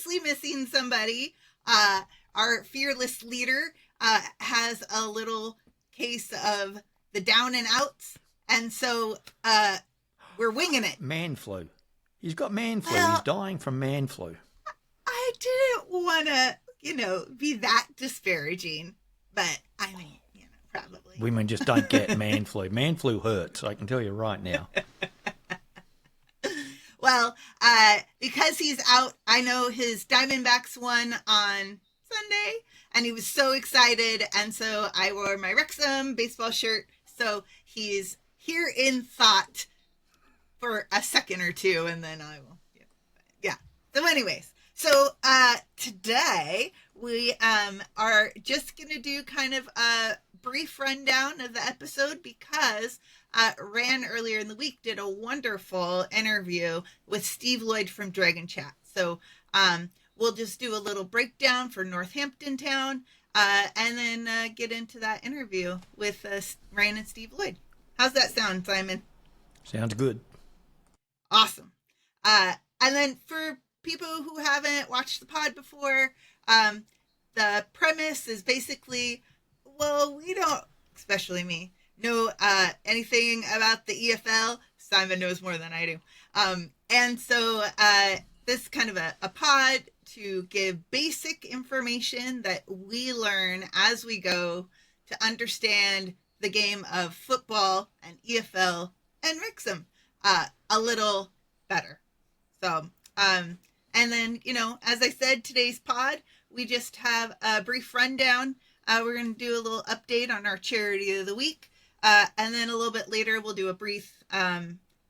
obviously missing somebody. Our fearless leader has a little case of the down and outs, and so we're winging it. Man flu. He's got man flu. Well, He's dying from man flu. I didn't want to, be that disparaging, but I mean, probably. Women just don't get man flu. Man flu hurts, I can tell you right now. Well, because he's out, I know his Diamondbacks won on Sunday, and he was so excited, and so I wore my Wrexham baseball shirt, so he's here in thought for a second or two, and then I will, yeah. So anyways, today we are just going to do kind of a brief rundown of the episode because Ran earlier in the week did a wonderful interview with Steve Lloyd from Dragon Chat. So we'll just do a little breakdown for Northampton Town and then get into that interview with Ran and Steve Lloyd. How's that sound, Simon? Sounds good. Awesome. And then for people who haven't watched the pod before, the premise is basically, well, we don't, especially me, know anything about the EFL. Simon knows more than I do. And so this is kind of a pod to give basic information that we learn as we go to understand the game of football and EFL and Wrexham a little better. So, and then, as I said, today's pod, we just have a brief rundown. We're going to do a little update on our charity of the week. And then a little bit later, we'll do a brief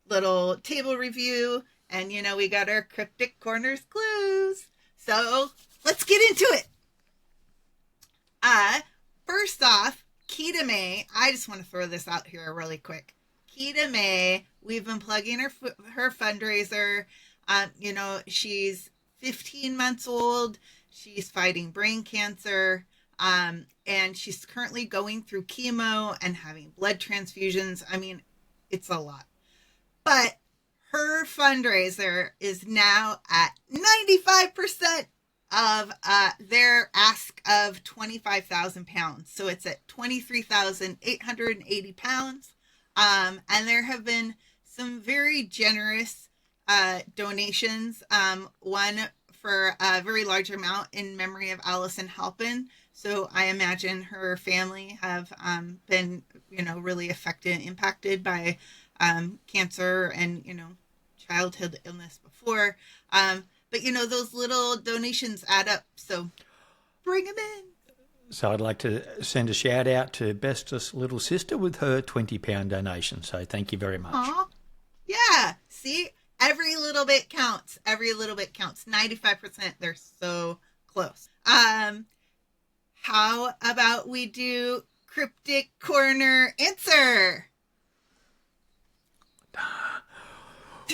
little table review. And, we got our Cryptik Corner Clues. So let's get into it. First off, Kida May, I just want to throw this out here really quick. Kida May, we've been plugging her fundraiser. She's 15 months old. She's fighting brain cancer. And she's currently going through chemo and having blood transfusions. I mean, it's a lot. But her fundraiser is now at 95% of their ask of £25,000. So it's at £23,880. And there have been some very generous donations. One for a very large amount in memory of Alison Halpin. So I imagine her family have been, really impacted by cancer and, childhood illness before. But, those little donations add up. So bring them in. So I'd like to send a shout out to Bestest little sister with her £20 donation. So thank you very much. Aww. Yeah. See, every little bit counts. Every little bit counts. 95%. They're so close. How about we do Cryptik Corner Answer?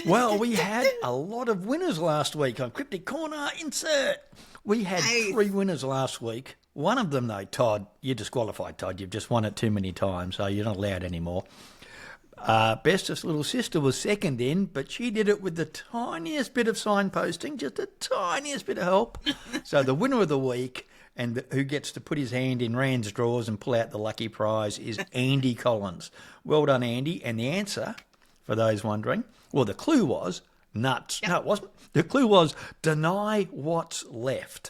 Well, we had a lot of winners last week on Cryptik Corner Insert. We had 3 winners last week. One of them, though, Todd, you're disqualified, Todd. You've just won it too many times, so you're not allowed anymore. Bestest little sister was second in, but she did it with the tiniest bit of signposting, just the tiniest bit of help. So the winner of the week and who gets to put his hand in Rand's drawers and pull out the lucky prize is Andy Collins. Well done, Andy. And the answer, for those wondering, well, the clue was nuts. Yep. No, it wasn't. The clue was deny what's left.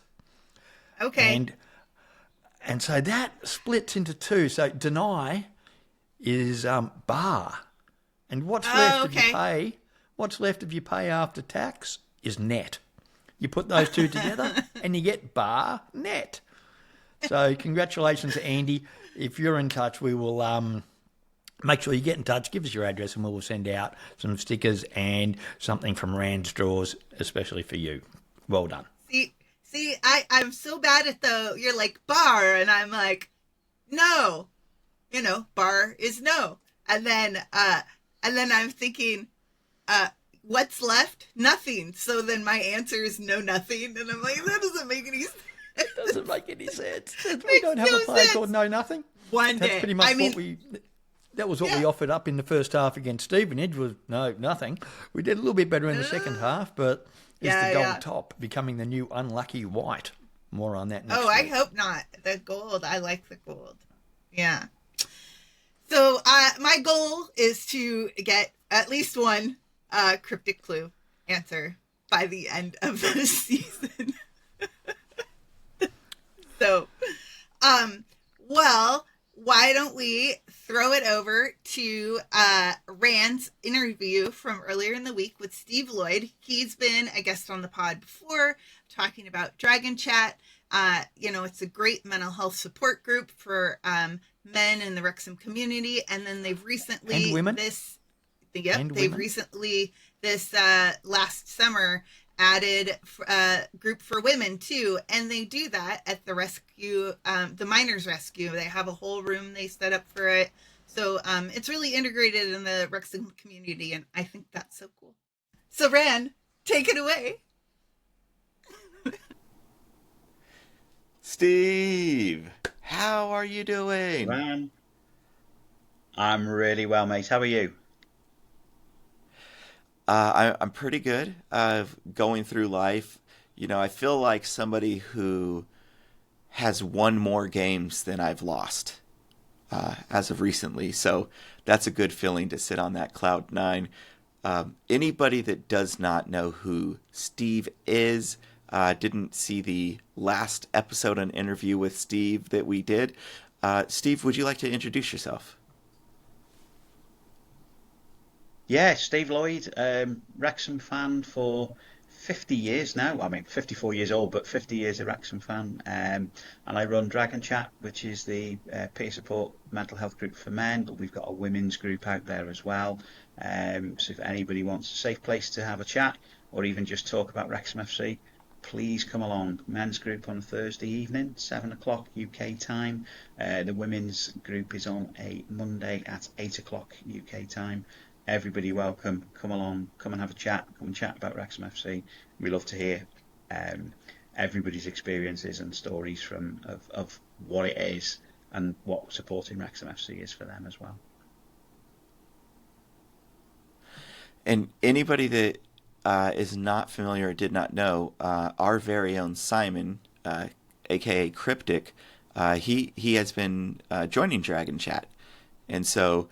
Okay. And so that splits into 2. So deny is bar. And what's left if you pay? What's left if you pay after tax is net. You put those 2 together and you get bar net. So congratulations to Andy. If you're in touch, we will make sure you get in touch. Give us your address and we will send out some stickers and something from Rand's Drawers, especially for you. Well done. See, I'm so bad at you're like bar and I'm like, no, bar is no. And then I'm thinking, what's left? Nothing. So then my answer is no, nothing. And I'm like, that doesn't make any sense. It doesn't make any sense. We don't have a play called No Nothing. One day. That's pretty much that was what we offered up in the first half against Stevenage was no, nothing. We did a little bit better in the second half, but Is the Yeah, gold yeah. top becoming the new unlucky white? More on that next Oh, I week. hope not. The gold. I like the gold. Yeah. So my goal is to get at least one cryptic clue answer by the end of the season. So, well, why don't we throw it over to Rand's interview from earlier in the week with Steve Lloyd. He's been a guest on the pod before, talking about Dragon Chat. It's a great mental health support group for men in the Wrexham community, and then they've recently And women. Recently this last summer added a group for women too, and they do that at the rescue, the miners rescue. They have a whole room they set up for it, so it's really integrated in the Wrexham community, and I think that's so cool. So Ran, take it away. Steve, how are you doing? Ran, I'm really well, mate. How are you? I'm pretty good. Going through life, I feel like somebody who has won more games than I've lost as of recently. So that's a good feeling to sit on that cloud nine. Anybody that does not know who Steve is, didn't see the last episode and interview with Steve that we did. Steve, would you like to introduce yourself? Yeah, Steve Lloyd, Wrexham fan for 50 years now. I mean, 54 years old, but 50 years a Wrexham fan. And I run Dragon Chat, which is the peer support mental health group for men, but we've got a women's group out there as well. So if anybody wants a safe place to have a chat or even just talk about Wrexham FC, please come along. Men's group on Thursday evening, 7 o'clock UK time. The women's group is on a Monday at 8 o'clock UK time. Everybody welcome. Come along, come and have a chat. Come and chat about Wrexham FC. We love to hear everybody's experiences and stories of what it is and what supporting Wrexham FC is for them as well. And anybody that is not familiar or did not know, our very own Simon, aka Cryptik, he has been joining Dragon Chat, and so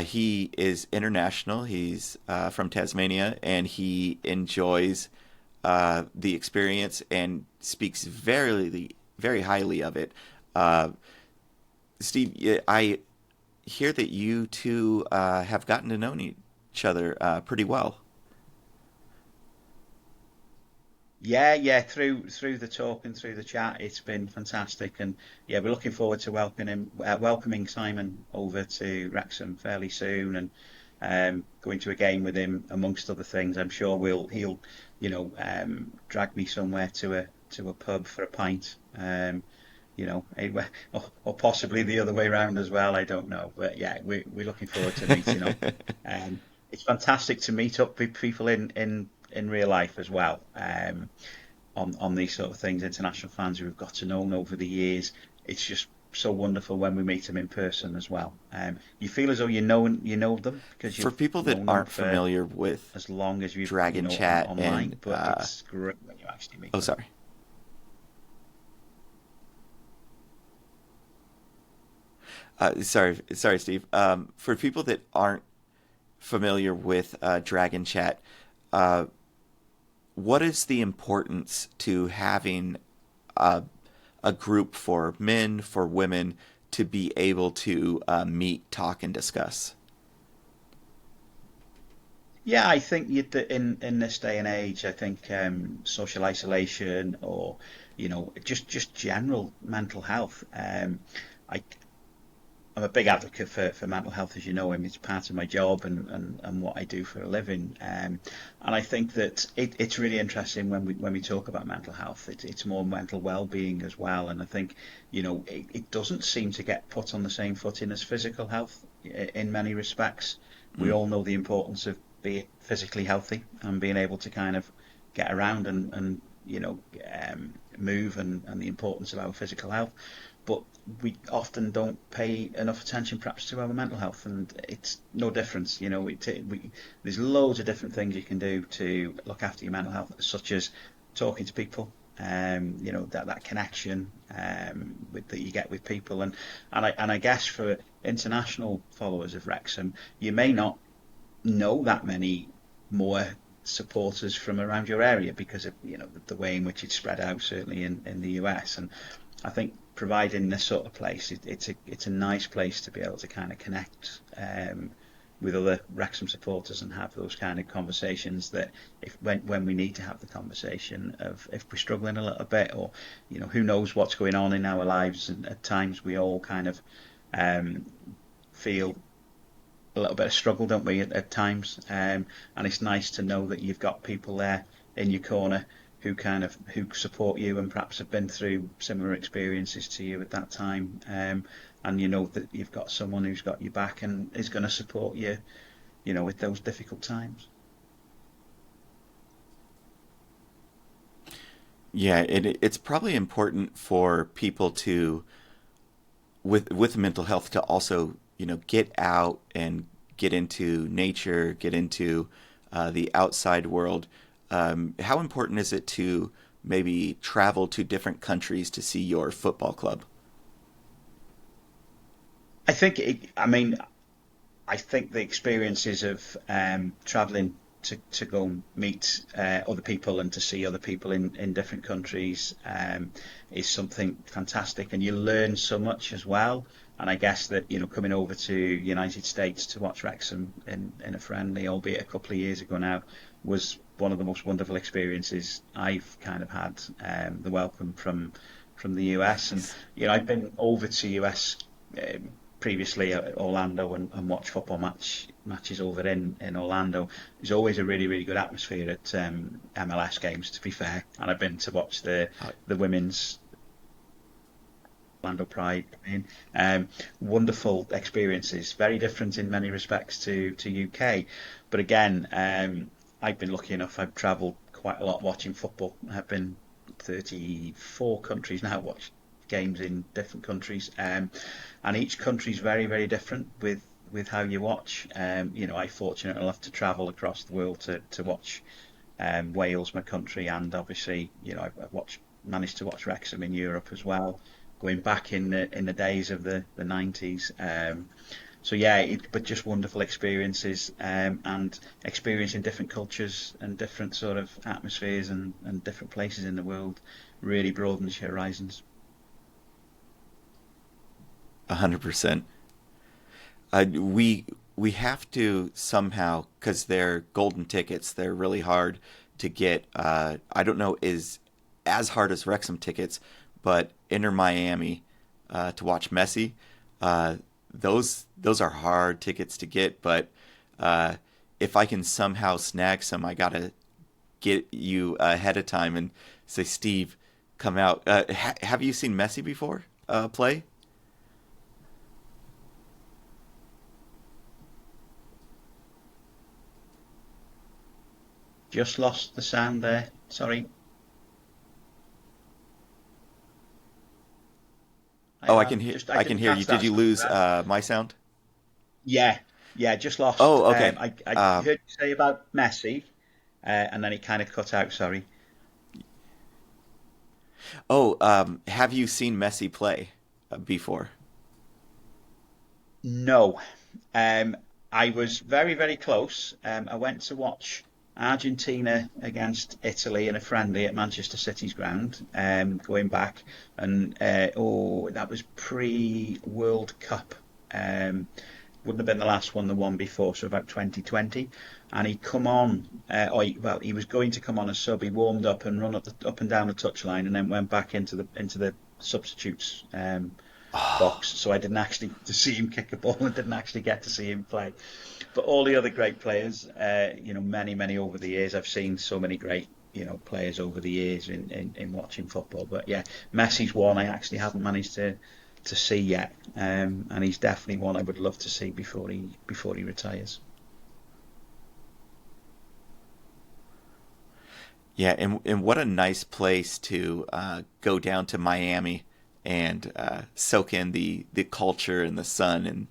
he is international. He's from Tasmania, and he enjoys the experience and speaks very highly of it. Steve, I hear that you two have gotten to know each other pretty well. Yeah, through the talk and through the chat, it's been fantastic, and yeah, we're looking forward to welcoming Simon over to Wrexham fairly soon, and going to a game with him amongst other things. I'm sure he'll drag me somewhere to a pub for a pint, or possibly the other way around as well. I don't know, but yeah, we're looking forward to meeting up. It's fantastic to meet up with people in real life as well, on these sort of things. International fans who we've got to know over the years. It's just so wonderful when we meet them in person as well. You feel as though you know them because For you've people that known them aren't for familiar with as long as you've Dragon Chat online. and But it's great when you actually meet oh, them. sorry. Sorry, Steve. For people that aren't familiar with Dragon Chat, what is the importance to having a group for men, for women, to be able to meet, talk, and discuss? Yeah, I think in this day and age, I think social isolation or just general mental health. I I'm a big advocate for mental health, as you know. I mean, it's part of my job and what I do for a living. And I think that it's really interesting when we talk about mental health. It's more mental well-being as well. And I think, it doesn't seem to get put on the same footing as physical health in many respects. We Mm. all know the importance of being physically healthy and being able to kind of get around and move and the importance of our physical health. but we often don't pay enough attention perhaps to our mental health, and it's no difference. There's loads of different things you can do to look after your mental health, such as talking to people, that connection that you get with people, and I guess for international followers of Wrexham, you may not know that many more supporters from around your area because of the way in which it's spread out, certainly in the US. And I think providing this sort of place, it's a nice place to be able to kind of connect with other Wrexham supporters and have those kind of conversations that when we need to have the conversation of if we're struggling a little bit, or who knows what's going on in our lives, and at times we all kind of feel a little bit of struggle, don't we, at times, and it's nice to know that you've got people there in your corner who support you and perhaps have been through similar experiences to you at that time, and you know that you've got someone who's got your back and is going to support you, with those difficult times. Yeah, it's probably important for people to, with mental health, to also get out and get into nature, get into the outside world. How important is it to maybe travel to different countries to see your football club? I think I think the experiences of traveling to go and meet other people and to see other people in different countries is something fantastic, and you learn so much as well. And I guess that coming over to United States to watch Wrexham in a friendly, albeit a couple of years ago now, was one of the most wonderful experiences I've kind of had. The welcome from the US, and I've been over to US previously at Orlando and watch football matches over in Orlando. There's always a really, really good atmosphere at MLS games, to be fair. And I've been to watch the women's Orlando Pride. Wonderful experiences, very different in many respects to UK. But again, I've been lucky enough, I've travelled quite a lot watching football. I've been 34 countries now, watched games in different countries, and each country's very, very different with how you watch. I'm fortunate enough to travel across the world to watch Wales, my country, and obviously I've managed to watch Wrexham in Europe as well, going back in the days of the 90s. So yeah, but just wonderful experiences, and experiencing different cultures and different sort of atmospheres and different places in the world really broadens your horizons. 100%. We have to somehow, because they're golden tickets, they're really hard to get. I don't know is as hard as Wrexham tickets, but Inter Miami to watch Messi, those are hard tickets to get. But if I can somehow snag some, I gotta get you ahead of time and say, Steve, come out. Have you seen Messi before play? Just lost the sound there. Sorry. I can hear. I can hear you. Did you lose my sound? Yeah, just lost. Oh, okay. I heard you say about Messi, and then it kind of cut out. Sorry. Have you seen Messi play before? No. I was very, very close. I went to watch Argentina against Italy in a friendly at Manchester City's ground, going back, and that was pre-World Cup. Wouldn't have been the last one, the one before, so about 2020. And he'd come on, he was going to come on as sub. He warmed up and run up and down the touchline, and then went back into the substitutes box. So I didn't actually to see him kick a ball, and didn't actually get to see him play. But all the other great players, many over the years, I've seen so many great, players over the years in watching football. But yeah, Messi's one I actually haven't managed to see yet, and he's definitely one I would love to see before he retires. Yeah, and what a nice place to go down to Miami and soak in the culture and the sun and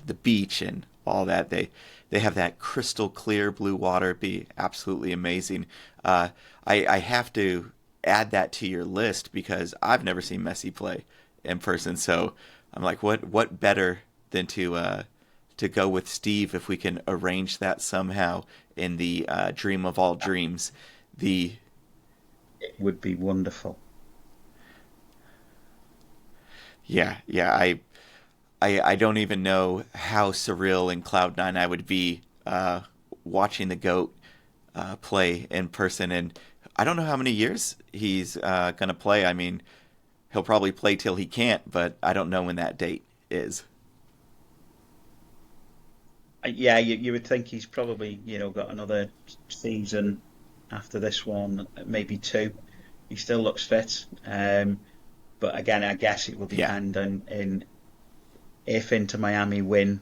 the beach and all that. They have that crystal clear blue water. It'd be absolutely amazing. I have to add that to your list because I've never seen Messi play in person. So I'm like, what better than to go with Steve if we can arrange that somehow in the dream of all dreams. It would be wonderful. Yeah. I don't even know how surreal in Cloud9 I would be watching the GOAT play in person. And I don't know how many years he's going to play. I mean, he'll probably play till he can't, but I don't know when that date is. Yeah, you would think he's probably, got another season after this one, maybe two. He still looks fit. But again, I guess it will depend on if Inter Miami win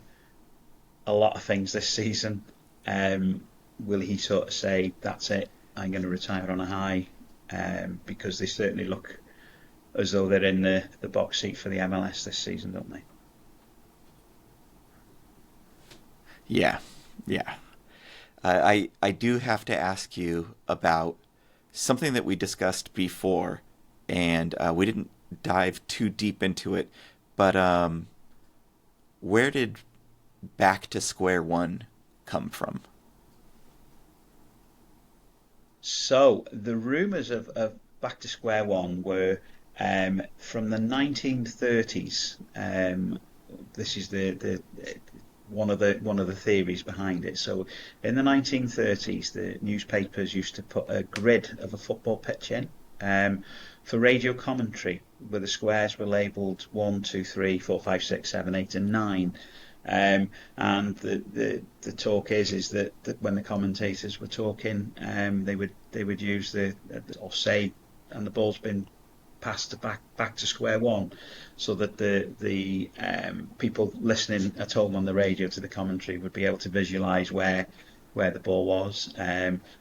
a lot of things this season, will he sort of say, that's it, I'm going to retire on a high? Because they certainly look as though they're in the box seat for the MLS this season, don't they? Yeah. I do have to ask you about something that we discussed before, and we didn't dive too deep into it, but where did Back to Square One come from? So the rumours of Back to Square One were from the 1930s. This is the one of the theories behind it. So in the 1930s, the newspapers used to put a grid of a football pitch in for radio commentary, where the squares were labelled 1, 2, 3, 4, 5, 6, 7, 8, and 9. And the talk is that when the commentators were talking, they would use or say, and the ball's been passed back to square one, so that the people listening at home on the radio to the commentary would be able to visualise where the ball was.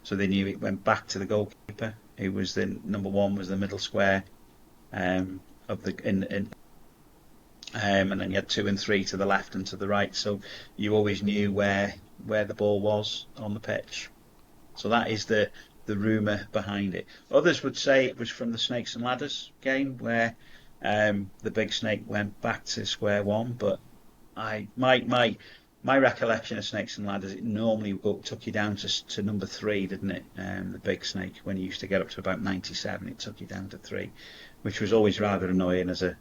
So they knew it went back to the goalkeeper, who was the number one, was the middle square of the and then you had 2 and 3 to the left and to the right, so you always knew where the ball was on the pitch. So that is the rumour behind it. Others would say it was from the Snakes and Ladders game, where the big snake went back to square one, but my recollection of Snakes and Ladders, it normally took you down to number 3, didn't it? The big snake, when you used to get up to about 97, it took you down to 3, which was always rather annoying as a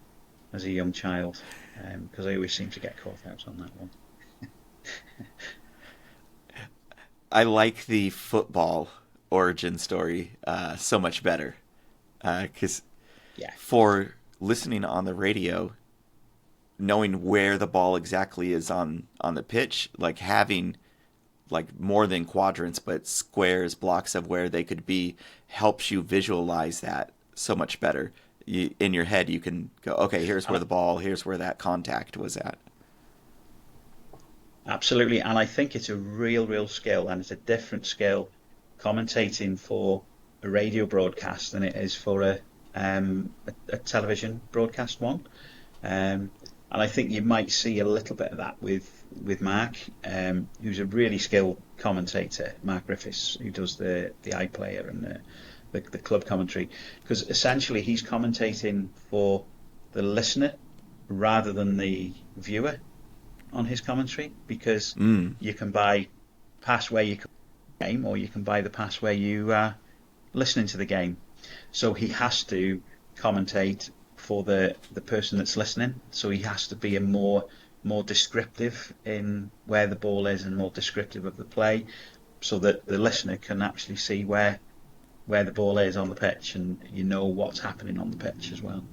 young child, because I always seem to get caught out on that one. I like the football origin story so much better, because for listening on the radio, knowing where the ball exactly is on the pitch, like having like more than quadrants but squares, blocks of where they could be, helps you visualize that so much better. In your head you can go, okay, here's where the ball, here's where that contact was at. Absolutely. And I think it's a real skill, and it's a different skill commentating for a radio broadcast than it is for a television broadcast one. And I think you might see a little bit of that with Mark, who's a really skilled commentator, Mark Griffiths, who does the iPlayer and the club commentary, because essentially he's commentating for the listener rather than the viewer on his commentary, because you can buy pass where you game, or you can buy the pass where you are listening to the game. So he has to commentate for the person that's listening, so he has to be a more descriptive in where the ball is and more descriptive of the play, so that the listener can actually see where the ball is on the pitch, and you know what's happening on the pitch as well.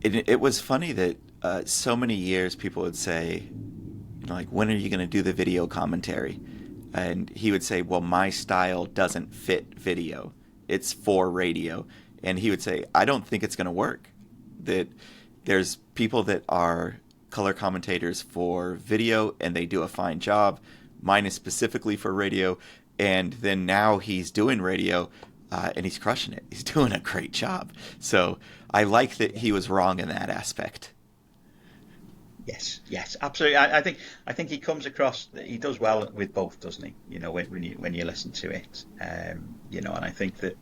It was funny that so many years people would say, like, when are you going to do the video commentary? And he would say, well, my style doesn't fit video. It's for radio. And he would say, I don't think it's going to work. That there's people that are color commentators for video and they do a fine job. Mine is specifically for radio. And then now he's doing radio. and he's crushing it. He's doing a great job. So I like that he was wrong in that aspect. Yes, absolutely. I think he comes across. He does well with both, doesn't he? When you listen to it, and I think that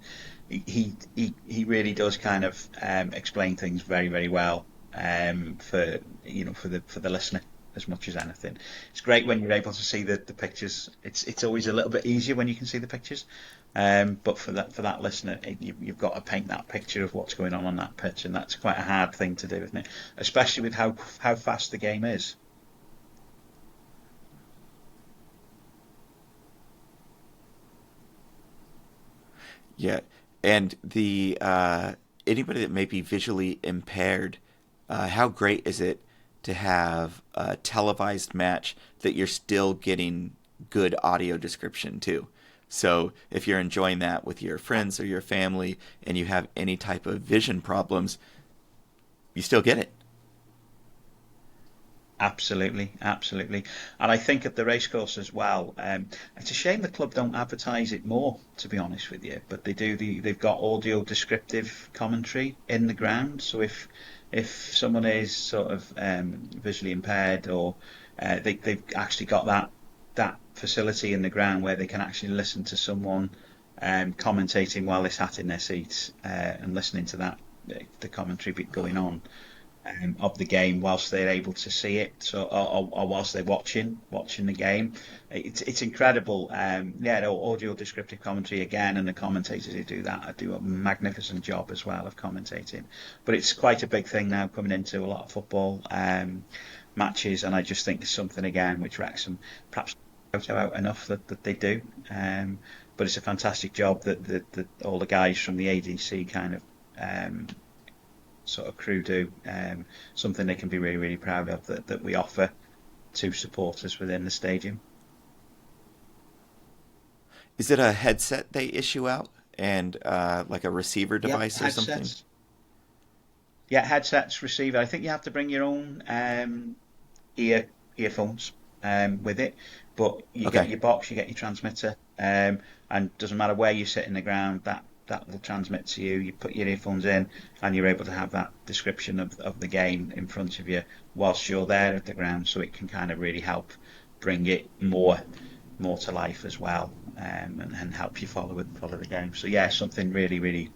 he really does kind of explain things very, very well, for the listener as much as anything. It's great when you're able to see the pictures. It's always a little bit easier when you can see the pictures. But for that listener, you've got to paint that picture of what's going on that pitch, and that's quite a hard thing to do, isn't it? Especially with how fast the game is. Yeah, and the anybody that may be visually impaired, how great is it to have a televised match that you're still getting good audio description too? So if you're enjoying that with your friends or your family and you have any type of vision problems, you still get it. Absolutely, absolutely. And I think at the racecourse as well, it's a shame the club don't advertise it more, to be honest with you. But they do. They've got audio descriptive commentary in the ground. So if someone is sort of visually impaired, or they've actually got that facility in the ground where they can actually listen to someone commentating while they're sat in their seats, and listening to the commentary bit going on, of the game whilst they're able to see it, so or whilst they're watching the game. It's incredible. Yeah, the audio descriptive commentary again, and the commentators who do that do a magnificent job as well of commentating. But it's quite a big thing now coming into a lot of football matches, and I just think it's something again which Wrexham perhaps don't shout out enough that they do. But it's a fantastic job that all the guys from the ADC kind of sort of crew do. Something they can be really, really proud of, that we offer to supporters within the stadium. Is it a headset they issue out, and like a receiver device or something? Yeah, headsets, receiver. I think you have to bring your own earphones with it, but you Okay. get your box, you get your transmitter, and doesn't matter where you sit in the ground, that will transmit to you. You put your earphones in, and you're able to have that description of the game in front of you whilst you're there at the ground, so it can kind of really help bring it more to life as well, and help you follow the game. So yeah, something really, really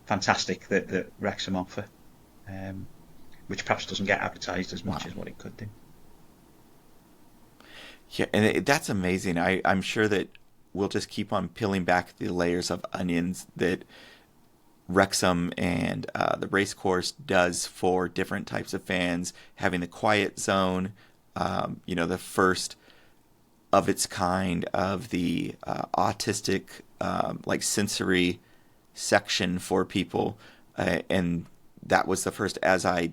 fantastic that Wrexham offer, which perhaps doesn't get advertised as much Wow. as what it could do. Yeah, and that's amazing. I'm sure that we'll just keep on peeling back the layers of onions that Wrexham and the race course does for different types of fans. Having the quiet zone, the first of its kind of the autistic, like sensory section for people, and that was the first, as I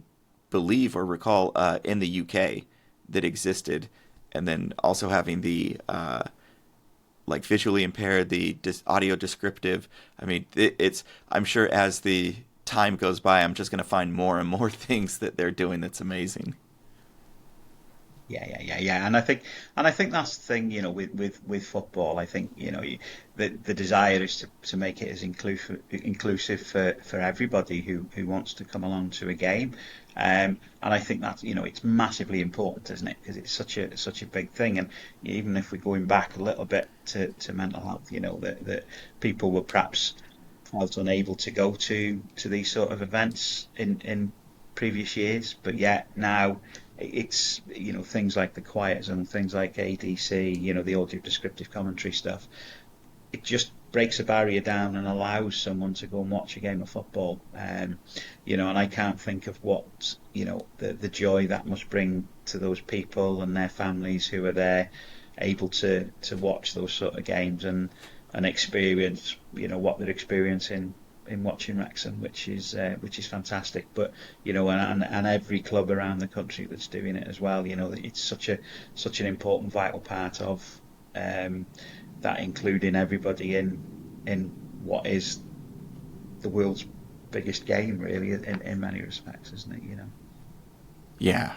believe or recall, in the UK that existed. And then also having the like visually impaired, the audio descriptive. I mean, it's. I'm sure as the time goes by, I'm just going to find more and more things that they're doing that's amazing. Yeah. And I think that's the thing, with football. I think, the desire is to make it as inclusive for everybody who wants to come along to a game. And I think that's, it's massively important, isn't it? Because it's such a big thing. And even if we're going back a little bit to mental health, that people were perhaps felt unable to go to these sort of events in previous years, but yet now it's, things like the quiet zone, things like ADC, the audio descriptive commentary stuff. It just breaks a barrier down and allows someone to go and watch a game of football. And I can't think of what, the joy that must bring to those people and their families who are there, able to watch those sort of games and experience, what they're experiencing in watching Wrexham, which is fantastic. But and every club around the country that's doing it as well. It's such an important, vital part of that, including everybody in what is the world's biggest game, really, in many respects, isn't it? Yeah.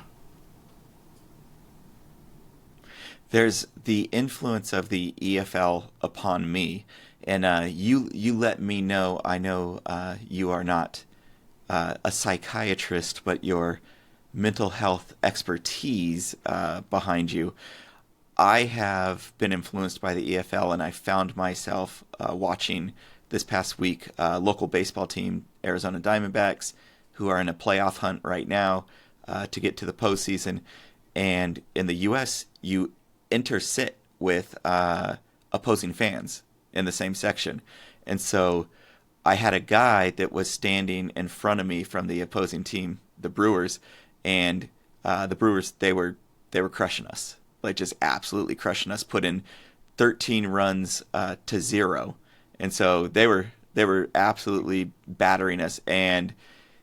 There's the influence of the EFL upon me, and you let me know. I know you are not a psychiatrist, but your mental health expertise behind you. I have been influenced by the EFL, and I found myself watching this past week local baseball team, Arizona Diamondbacks, who are in a playoff hunt right now to get to the postseason. And in the U.S., you intersit with opposing fans in the same section. And so I had a guy that was standing in front of me from the opposing team, the Brewers, and the Brewers, they were crushing us, like just absolutely crushing us, put in 13 runs to 0. And so they were absolutely battering us. And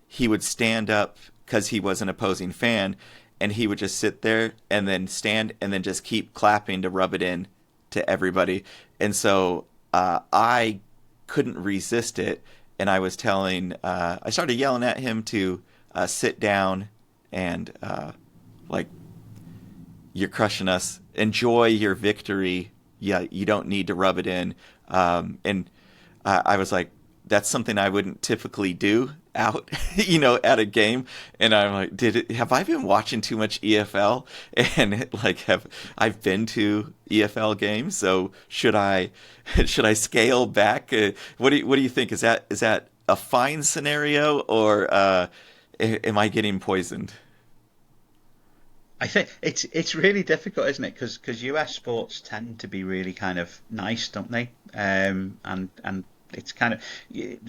he would stand up because he was an opposing fan, and he would just sit there and then stand and then just keep clapping to rub it in to everybody. And so I couldn't resist it, and I started yelling at him to sit down and like, you're crushing us. Enjoy your victory. Yeah, you don't need to rub it in. And I was like, that's something I wouldn't typically do out, at a game. And I'm like, have I been watching too much EFL? And like, have I've been to EFL games? So should I scale back? What do you think? Is that a fine scenario, or am I getting poisoned? I think it's really difficult, isn't it? Because US sports tend to be really kind of nice, don't they? And it's kind of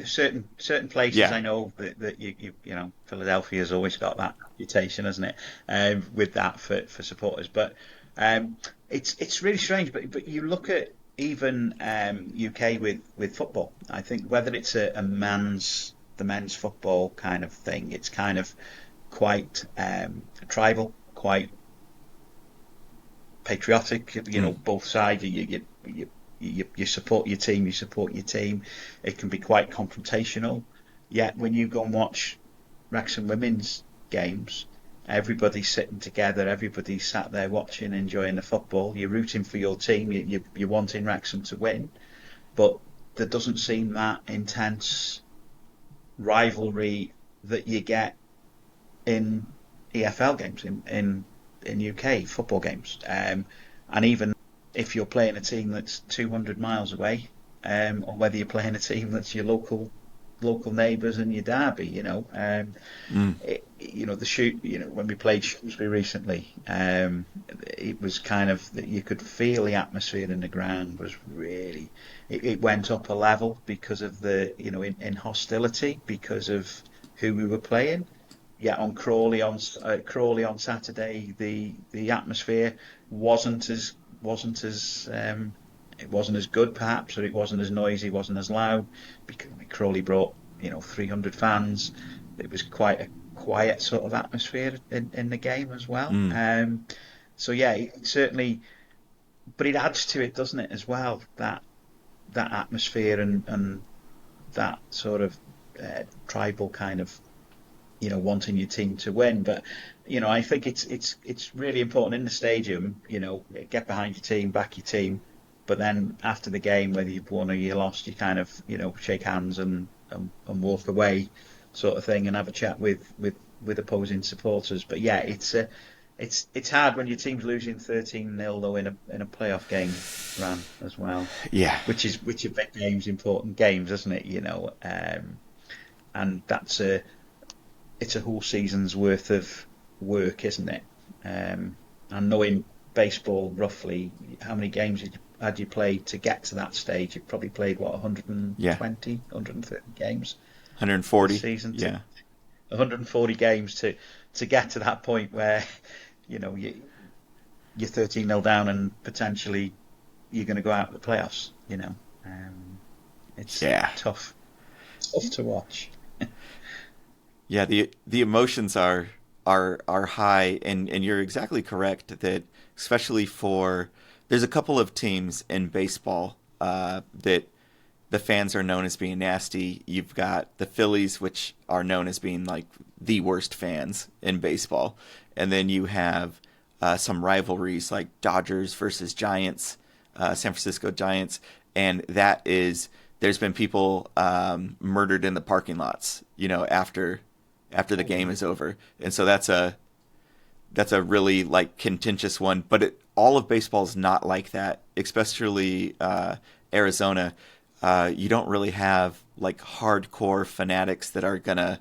certain places. Yeah. I know that Philadelphia's always got that reputation, hasn't it? With that for supporters, but it's really strange. But you look at even UK with football. I think whether it's the men's football kind of thing, it's kind of quite tribal, quite patriotic. Both sides. You support your team. You support your team. It can be quite confrontational. Yet when you go and watch Wrexham women's games, everybody's sitting together. Everybody's sat there watching, enjoying the football. You're rooting for your team. You're wanting Wrexham to win, but there doesn't seem that intense rivalry that you get in EFL games, in UK football games, and even if you're playing a team that's 200 miles away, or whether you're playing a team that's your local neighbours and your derby, when we played Shrewsbury recently, it was kind of that you could feel the atmosphere in the ground was really, it went up a level because of the, in hostility, because of who we were playing. Yeah, on Crawley on Saturday, the atmosphere wasn't as it wasn't as good perhaps, or it wasn't as noisy, wasn't as loud, because Crawley brought 300 fans. It was quite a quiet sort of atmosphere in the game as well. So yeah, it certainly, but it adds to it, doesn't it, as well, that atmosphere and that sort of tribal kind of wanting your team to win. But I think it's really important in the stadium, get behind your team, back your team, but then after the game, whether you've won or you lost, you kind of shake hands and walk away, sort of thing, and have a chat with opposing supporters. But yeah, it's hard when your team's losing 13-0 though in a playoff game run as well. Yeah, which are big games, important games, isn't it? And it's a whole season's worth of work, isn't it? And knowing baseball roughly, how many games had you played to get to that stage? You've probably played 120, 130 games, 140 this season. Yeah, 140 games to get to that point where you're 13-0 down and potentially you're going to go out of the playoffs. It's tough to watch. Yeah, the emotions are high, and you're exactly correct that, especially there's a couple of teams in baseball that the fans are known as being nasty. You've got the Phillies, which are known as being like the worst fans in baseball, and then you have some rivalries like Dodgers versus Giants, San Francisco Giants, and there's been people murdered in the parking lots, after the game is over, and so that's a really like contentious one. But all of baseball is not like that, especially Arizona. You don't really have like hardcore fanatics that are gonna,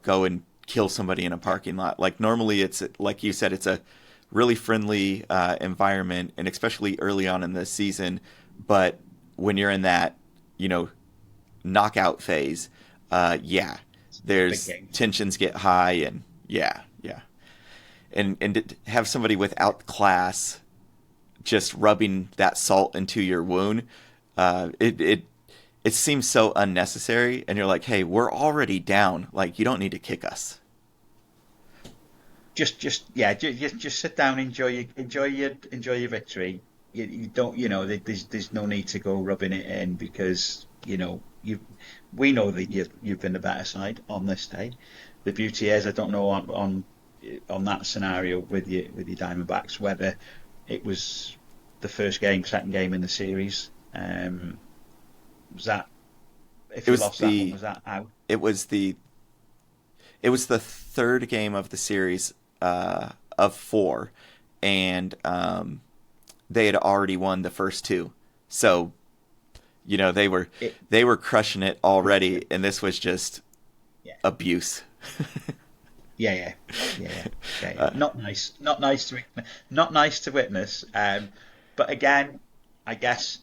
go and kill somebody in a parking lot. Like normally it's, like you said, it's a really friendly environment, and especially early on in the season. But when you're in that, knockout phase, there's tensions get high, and and to have somebody without class just rubbing that salt into your wound, it seems so unnecessary. And you're like, hey, we're already down. Like, you don't need to kick us. Just sit down, enjoy your victory. You don't, there's no need to go rubbing it in, because we know that you've been the better side on this day. The beauty is, I don't know on that scenario with your Diamondbacks whether it was the first game, second game in the series. Was that, if you lost that one, was that out? It was the third game of the series of 4, and they had already won the first 2, so they were crushing it already, and this was just abuse. Yeah. Not nice to witness. But again, I guess,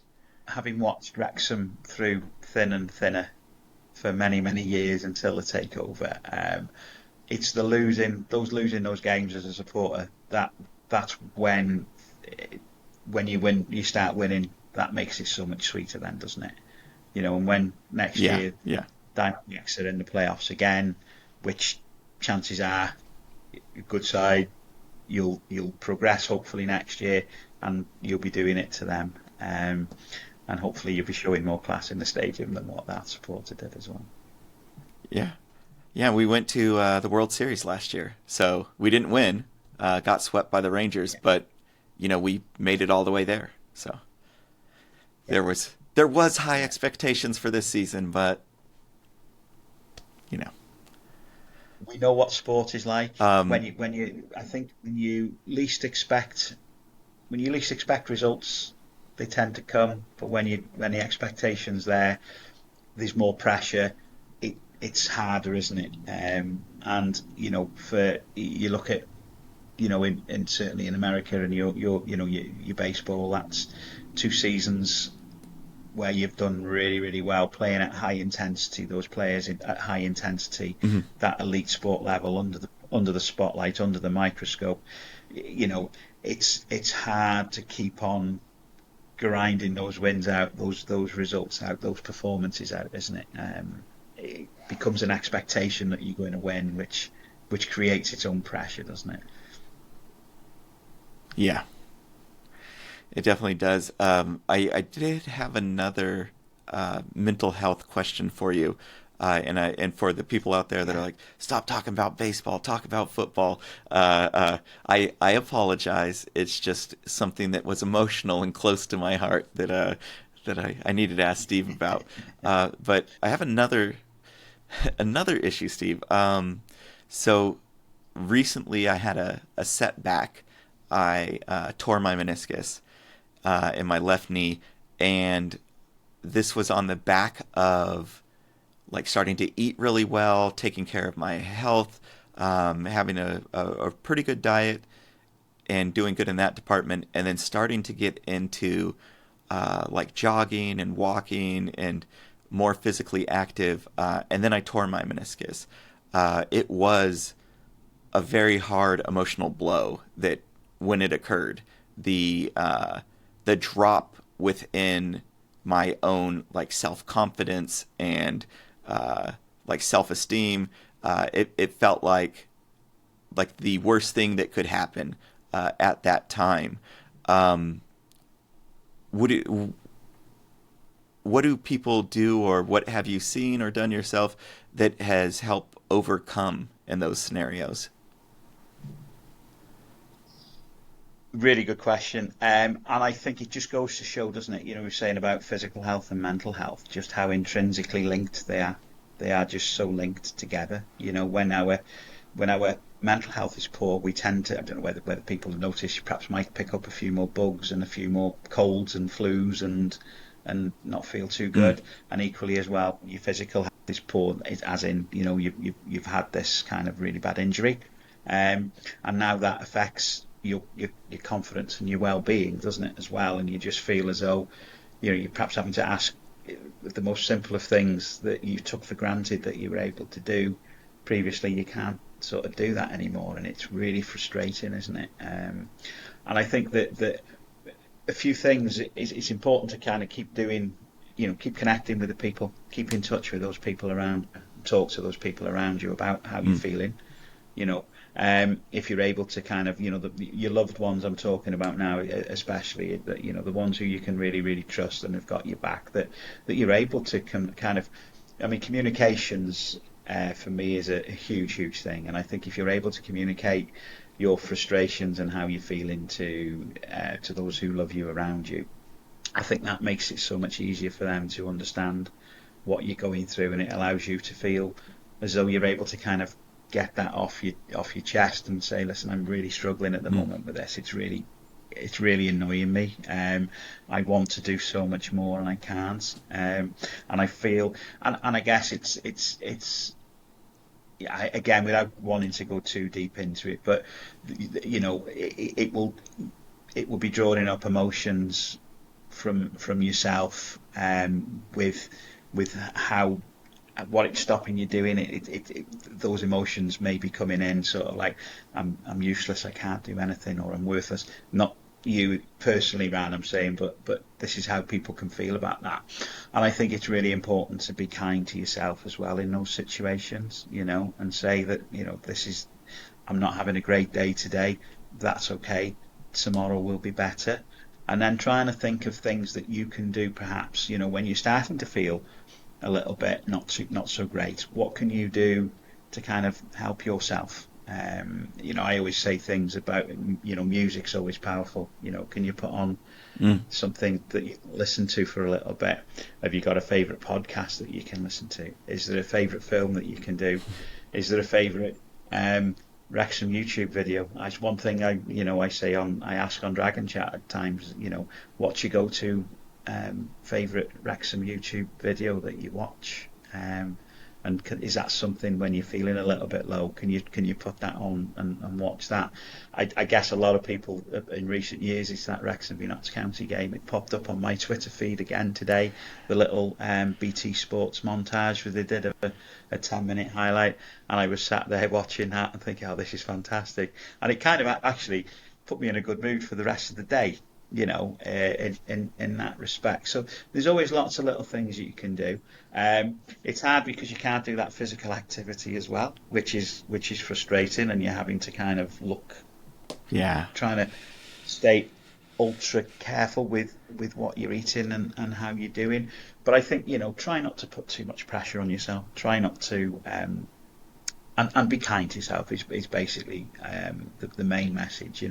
having watched Wrexham through thin and thinner for many, many years until the takeover, it's the losing those games as a supporter, that's when you win, you start winning. That makes it so much sweeter then, doesn't it? And when next year Diamondbacks are in the playoffs again, which chances are a good side, you'll progress hopefully next year, and you'll be doing it to them, and hopefully you'll be showing more class in the stadium than what that supporter did as well. We went to the World Series last year, so we didn't win, got swept by the Rangers, but we made it all the way there. So there was high expectations for this season, but we know what sport is like. When you least expect results, they tend to come. But when the expectation's there's more pressure. It's harder, isn't it? And for you look at in certainly in America and your baseball, that's 2 seasons where you've done really, really well playing at high intensity. Those players at high intensity, that elite sport level, under the spotlight, under the microscope. It's hard to keep on grinding those wins out, those results out, those performances out, isn't it? It becomes an expectation that you're going to win, which creates its own pressure, doesn't it? Yeah. It definitely does. I did have another mental health question for you, and for the people out there that are like, stop talking about baseball, talk about football. I apologize. It's just something that was emotional and close to my heart that I needed to ask Steve about. But I have another issue, Steve. So recently I had a setback. I tore my meniscus in my left knee, and this was on the back of like starting to eat really well, taking care of my health, having a pretty good diet and doing good in that department, and then starting to get into like jogging and walking and more physically active, and then I tore my meniscus. It was a very hard emotional blow that when it occurred, the drop within my own like self-confidence and like self-esteem, it felt like the worst thing that could happen at that time. What do people do, or what have you seen or done yourself that has helped overcome in those scenarios? Really good question. And I think it just goes to show, doesn't it? We're saying about physical health and mental health, just how intrinsically linked they are. They are just so linked together. When our mental health is poor, we tend to, I don't know whether people have noticed, you perhaps might pick up a few more bugs and a few more colds and flus and not feel too good. And equally as well, your physical health is poor, as in, you've had this kind of really bad injury. And now that affects your confidence and your well-being, doesn't it, as well? And you just feel as though you're perhaps having to ask the most simple of things that you took for granted that you were able to do previously. You can't sort of do that anymore, and it's really frustrating, isn't it? And I think that a few things, it's important to kind of keep doing, keep connecting with the people, keep in touch with those people around, talk to those people around you about how you're feeling. If you're able to kind of, your loved ones I'm talking about now, especially, that, the ones who you can really, really trust and have got your back, that you're able to kind of, communications for me is a huge, huge thing. And I think if you're able to communicate your frustrations and how you're feeling to those who love you around you, I think that makes it so much easier for them to understand what you're going through, and it allows you to feel as though you're able to kind of get that off your chest and say, listen, I'm really struggling at the moment with this. It's really annoying me. I want to do so much more and I can't. And I feel, and I guess it's again, without wanting to go too deep into it, but it will be drawing up emotions from yourself, with how, what it's stopping you doing it, those emotions may be coming in sort of like, I'm useless, I can't do anything, or I'm worthless. Not you personally, Ran, I'm saying, but this is how people can feel about that. And I think it's really important to be kind to yourself as well in those situations, and say that, I'm not having a great day today, that's okay, tomorrow will be better. And then trying to think of things that you can do, perhaps, when you're starting to feel a little bit not so great, what can you do to kind of help yourself? I always say things about, music's always powerful. Can you put on something that you can listen to for a little bit? Have you got a favourite podcast that you can listen to? Is there a favourite film that you can do? Is there a favourite Wrexham YouTube video? That's one thing I say I ask on Dragon Chat at times, what's your go-to favourite Wrexham YouTube video that you watch? And is that something when you're feeling a little bit low? Can you put that on and watch that? I guess a lot of people in recent years, it's that Wrexham v Notts County game. It popped up on my Twitter feed again today, the little BT Sports montage where they did a 10-minute highlight, and I was sat there watching that and thinking, oh, this is fantastic. And it kind of actually put me in a good mood for the rest of the day, in that respect. So there's always lots of little things that you can do. It's hard because you can't do that physical activity as well, which is frustrating, and you're having to kind of trying to stay ultra careful with what you're eating and how you're doing. But I think, try not to put too much pressure on yourself. Try not to and be kind to yourself is basically the main message,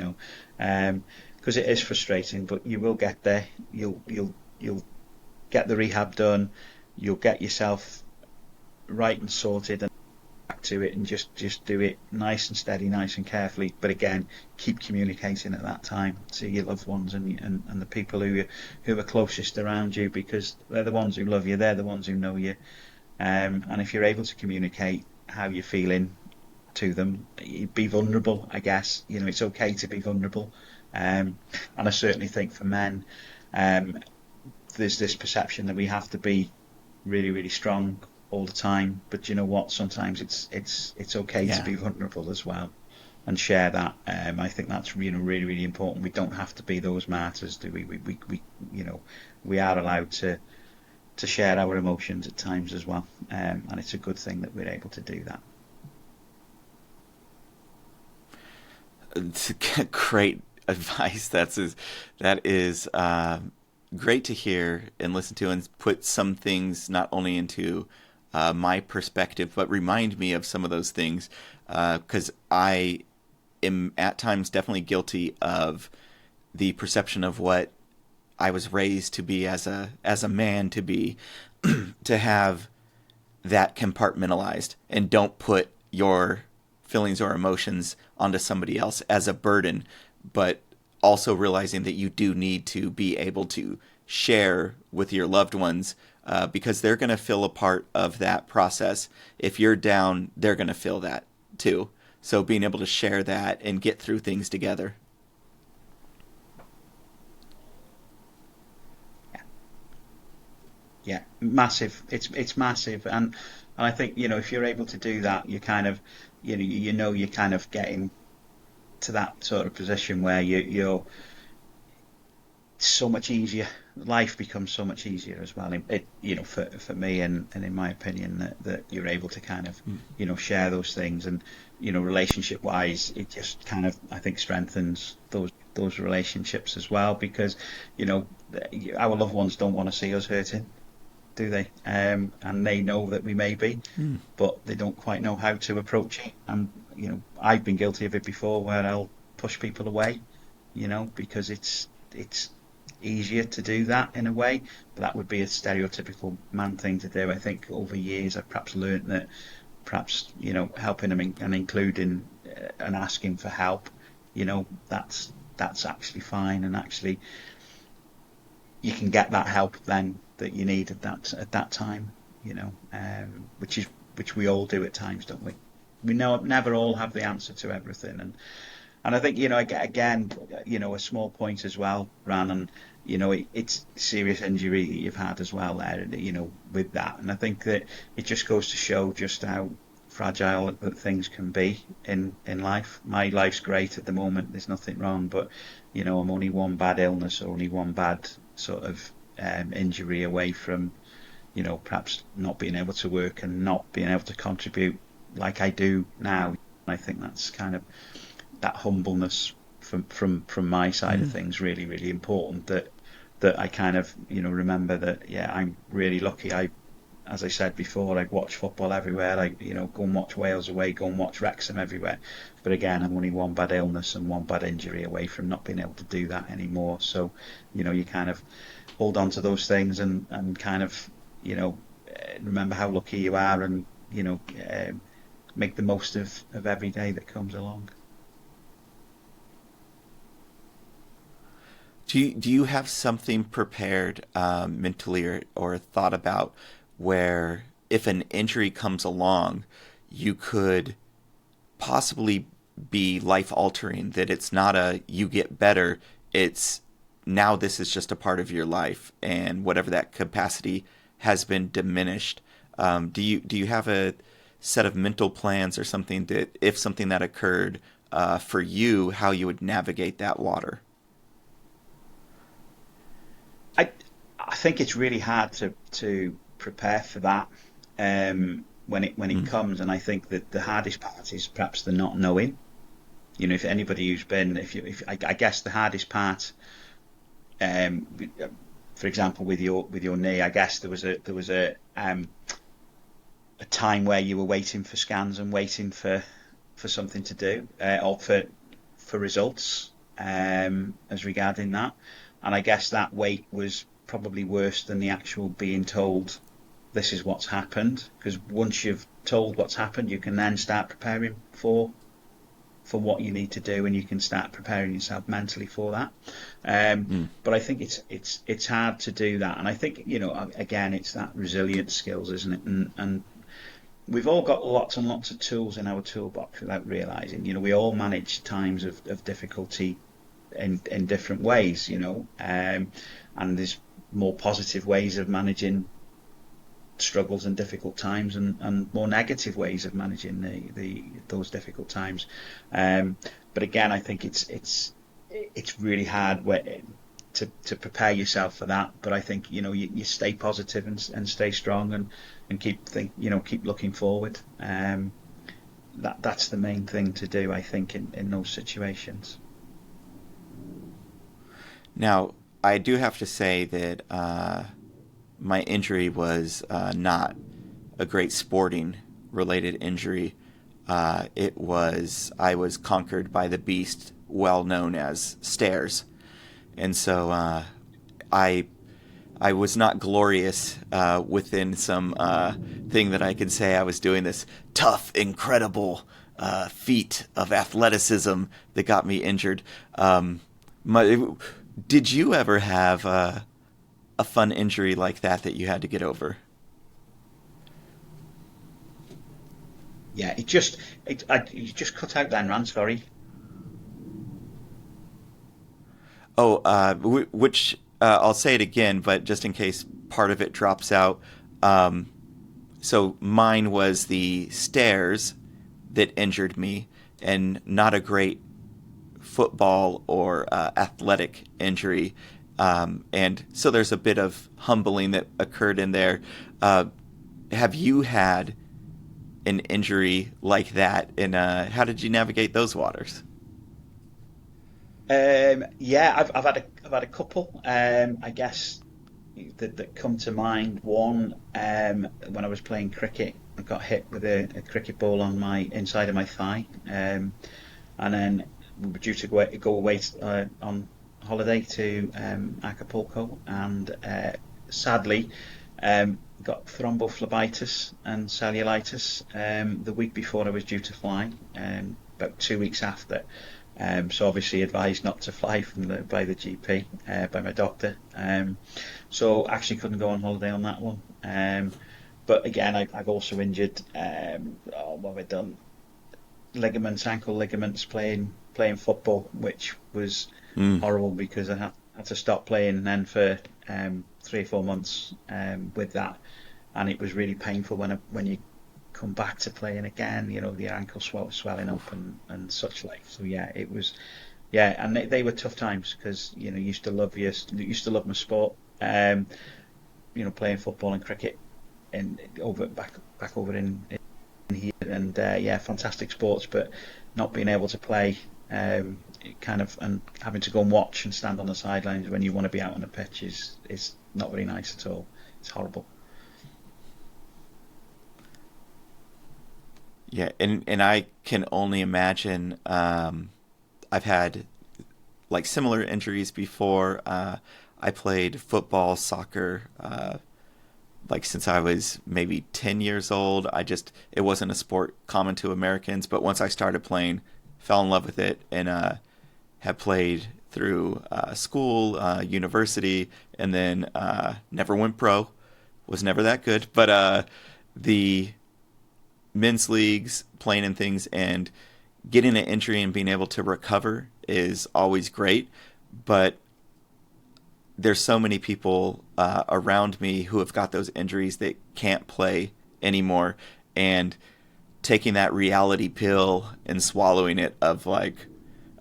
because it is frustrating, but you will get there. You'll get the rehab done. You'll get yourself right and sorted and back to it, and just do it nice and steady, nice and carefully. But again, keep communicating at that time to your loved ones and the people who are closest around you, because they're the ones who love you. They're the ones who know you. And if you're able to communicate how you're feeling to them, be vulnerable. I guess it's okay to be vulnerable. And I certainly think for men, there's this perception that we have to be really, really strong all the time. But you know what? Sometimes it's okay to be vulnerable as well and share that. I think that's really, really important. We don't have to be those martyrs, do we? We are allowed to share our emotions at times as well, and it's a good thing that we're able to do that. It's great advice. That is great to hear and listen to, and put some things not only into my perspective, but remind me of some of those things, because I am at times definitely guilty of the perception of what I was raised to be as a man to be, to have that compartmentalized and don't put your feelings or emotions onto somebody else as a burden, but also realizing that you do need to be able to share with your loved ones, because they're going to feel a part of that process. If you're down, they're going to feel that too. So being able to share that and get through things together. Yeah, massive. It's massive, and I think if you're able to do that, you kind of you're kind of getting to that sort of position where you're so much easier. Life becomes so much easier as well. For me, and in my opinion, that you're able to kind of share those things, and relationship wise, it just kind of, I think, strengthens those relationships as well, because our loved ones don't want to see us hurting, do they? And they know that we may be, but they don't quite know how to approach it. And I've been guilty of it before, where I'll push people away, because it's easier to do that in a way. But that would be a stereotypical man thing to do. I think over years I've perhaps learned that perhaps helping them and including and asking for help, that's actually fine, and actually you can get that help then that you need at that time, which we all do at times, don't we? We never all have the answer to everything, and I think again, a small point as well, Ran, and it's serious injury that you've had as well there, with that, and I think that it just goes to show just how fragile that things can be in life. My life's great at the moment, there's nothing wrong, but I'm only one bad illness or only one bad sort of injury away from perhaps not being able to work and not being able to contribute like I do now. And I think that's kind of that humbleness from my side of things really, really important, that I kind of remember that I'm really lucky. As I said before, I watch football everywhere. I go and watch Wales away, go and watch Wrexham everywhere. But again, I'm only one bad illness and one bad injury away from not being able to do that anymore. So you kind of hold on to those things and kind of remember how lucky you are, and make the most of every day that comes along. Do you have something prepared mentally or thought about where if an injury comes along, you could possibly be life-altering, that it's not you get better, it's now this is just a part of your life, and whatever that capacity has been diminished. Do you have a set of mental plans or something that if something that occurred for you, how you would navigate that water? I think it's really hard to prepare for that when it comes, and I think that the hardest part is perhaps the not knowing. If anybody who's been, I guess the hardest part, for example, with your knee, I guess there was a time where you were waiting for scans and waiting for something to do, or for results as regarding that, and I guess that wait was probably worse than the actual being told this is what's happened, because once you've told what's happened, you can then start preparing for what you need to do, and you can start preparing yourself mentally for that. But I think it's hard to do that, and I think again it's that resilience skills, isn't it? And we've all got lots and lots of tools in our toolbox without realizing. We all manage times of difficulty in different ways, and there's more positive ways of managing struggles and difficult times, and more negative ways of managing those difficult times. But again, I think it's really hard to prepare yourself for that. But I think you stay positive and stay strong and keep looking forward. That's the main thing to do, I think, in those situations. Now, I do have to say that my injury was not a great sporting related injury. I was conquered by the beast well known as stairs. and so I was not glorious within some thing that I could say I was doing this tough, incredible feat of athleticism that got me injured. Did you ever have a fun injury like that you had to get over? Yeah, you just cut out then, Ran. Sorry. Oh, which I'll say it again, but just in case part of it drops out. So mine was the stairs that injured me, and not a great football or athletic injury. And so there's a bit of humbling that occurred in there. Have you had an injury like that, and how did you navigate those waters? Yeah, I've had a couple. I guess that come to mind. One, when I was playing cricket, I got hit with a cricket ball on my inside of my thigh, and then we were due to go away on holiday to Acapulco, and sadly got thrombophlebitis and cellulitis the week before I was due to fly, about 2 weeks after. So obviously advised not to fly by the GP, by my doctor. So actually couldn't go on holiday on that one. But again, I've also injured, what have I done? Ankle ligaments playing football, which was horrible because I had to stop playing then for 3 or 4 months with that, and it was really painful when you come back to playing again. The ankle swelling up and such like. So yeah, it was, yeah, and they were tough times because used to love my sport. Playing football and cricket and back over in here, and yeah, fantastic sports, but not being able to play, and having to go and watch and stand on the sidelines when you want to be out on the pitch is not very nice at all. It's horrible. Yeah, and I can only imagine. I've had like similar injuries before. I played football, soccer, like since I was maybe 10 years old. It wasn't a sport common to Americans, but once I started playing, fell in love with it, and have played through school, university, and then never went pro. Was never that good, but the men's leagues, playing in things, and getting an injury and being able to recover is always great. But there's so many people around me who have got those injuries that can't play anymore, and taking that reality pill and swallowing it of like,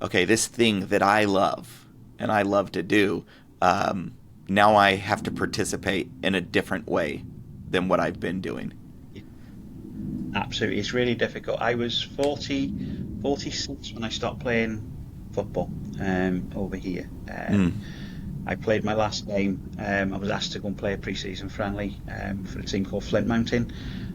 okay, this thing that I love and I love to do, now I have to participate in a different way than what I've been doing. Absolutely, it's really difficult. I was 46 when I stopped playing football over here. I played my last game. I was asked to go and play a pre-season friendly for a team called Flint Mountain,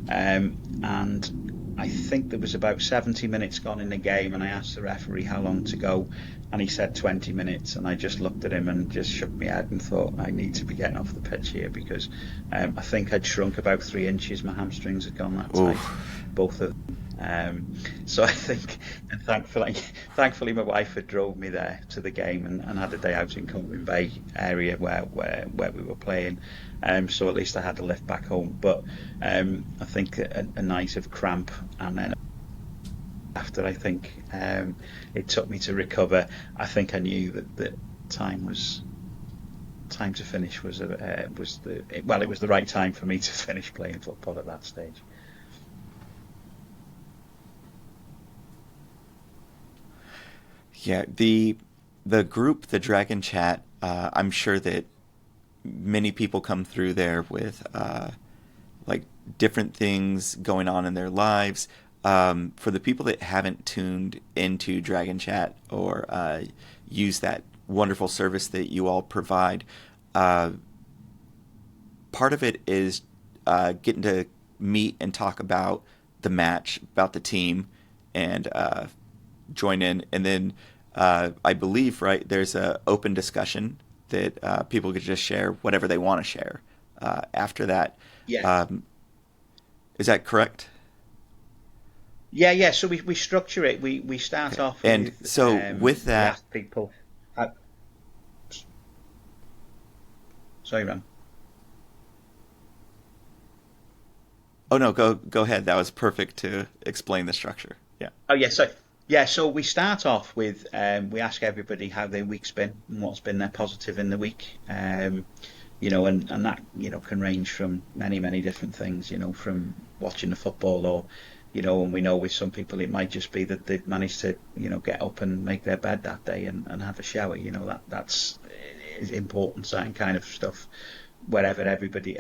and I think there was about 70 minutes gone in the game, and I asked the referee how long to go, and he said 20 minutes, and I just looked at him and just shook my head and thought, I need to be getting off the pitch here, because I think I'd shrunk about 3 inches. My hamstrings had gone that tight, both of them. So I think, and thankfully my wife had drove me there to the game, and had a day out in Coleman Bay area where we were playing. So at least I had to lift back home. But I think a night of cramp, and then after, I think it took me to recover. I think I knew that time to finish was it was the right time for me to finish playing football at that stage. Yeah, the group, the Dragon Chat, I'm sure that many people come through there with like different things going on in their lives. For the people that haven't tuned into Dragon Chat or use that wonderful service that you all provide, part of it is getting to meet and talk about the match, about the team, and join in. And then I believe, right, there's a open discussion that people could just share whatever they want to share after that. Yeah. Is that correct? Yeah. So we structure it. We start off And with so with we that, ask people. Uh, sorry, Ram. oh no, go ahead. That was perfect to explain the structure. Yeah. Oh so we start off with we ask everybody how their week's been and what's been their positive in the week. And that can range from many different things. From watching the football, or and we know with some people it might just be that they've managed to get up and make their bed that day and have a shower. That's is important, that kind of stuff. Wherever anybody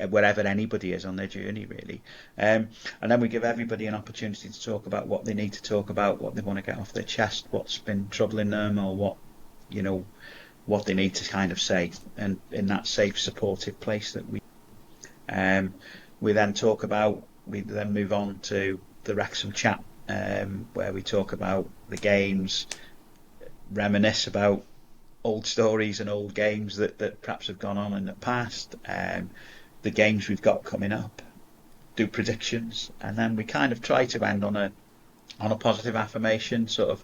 is on their journey, really. And then we give everybody an opportunity to talk about what they need to talk about, what they want to get off their chest, what's been troubling them, or what they need to kind of say, and in that safe, supportive place that we then we then move on to the Wrexham chat, where we talk about the games, reminisce about old stories and old games that perhaps have gone on in the past, the games we've got coming up, do predictions, and then we kind of try to end on a positive affirmation, sort of,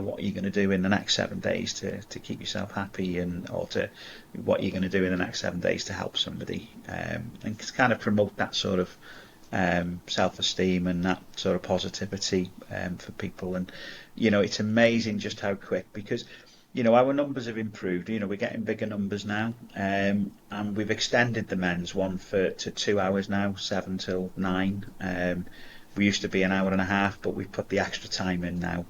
what are you going to do in the next 7 days to keep yourself happy, or to what you're going to do in the next 7 days to help somebody, and kind of promote that sort of self-esteem and that sort of positivity for people. And it's amazing just how quick, because our numbers have improved. We're getting bigger numbers now, and we've extended the men's one to 2 hours now, 7 till 9. We used to be an hour and a half, but we've put the extra time in now.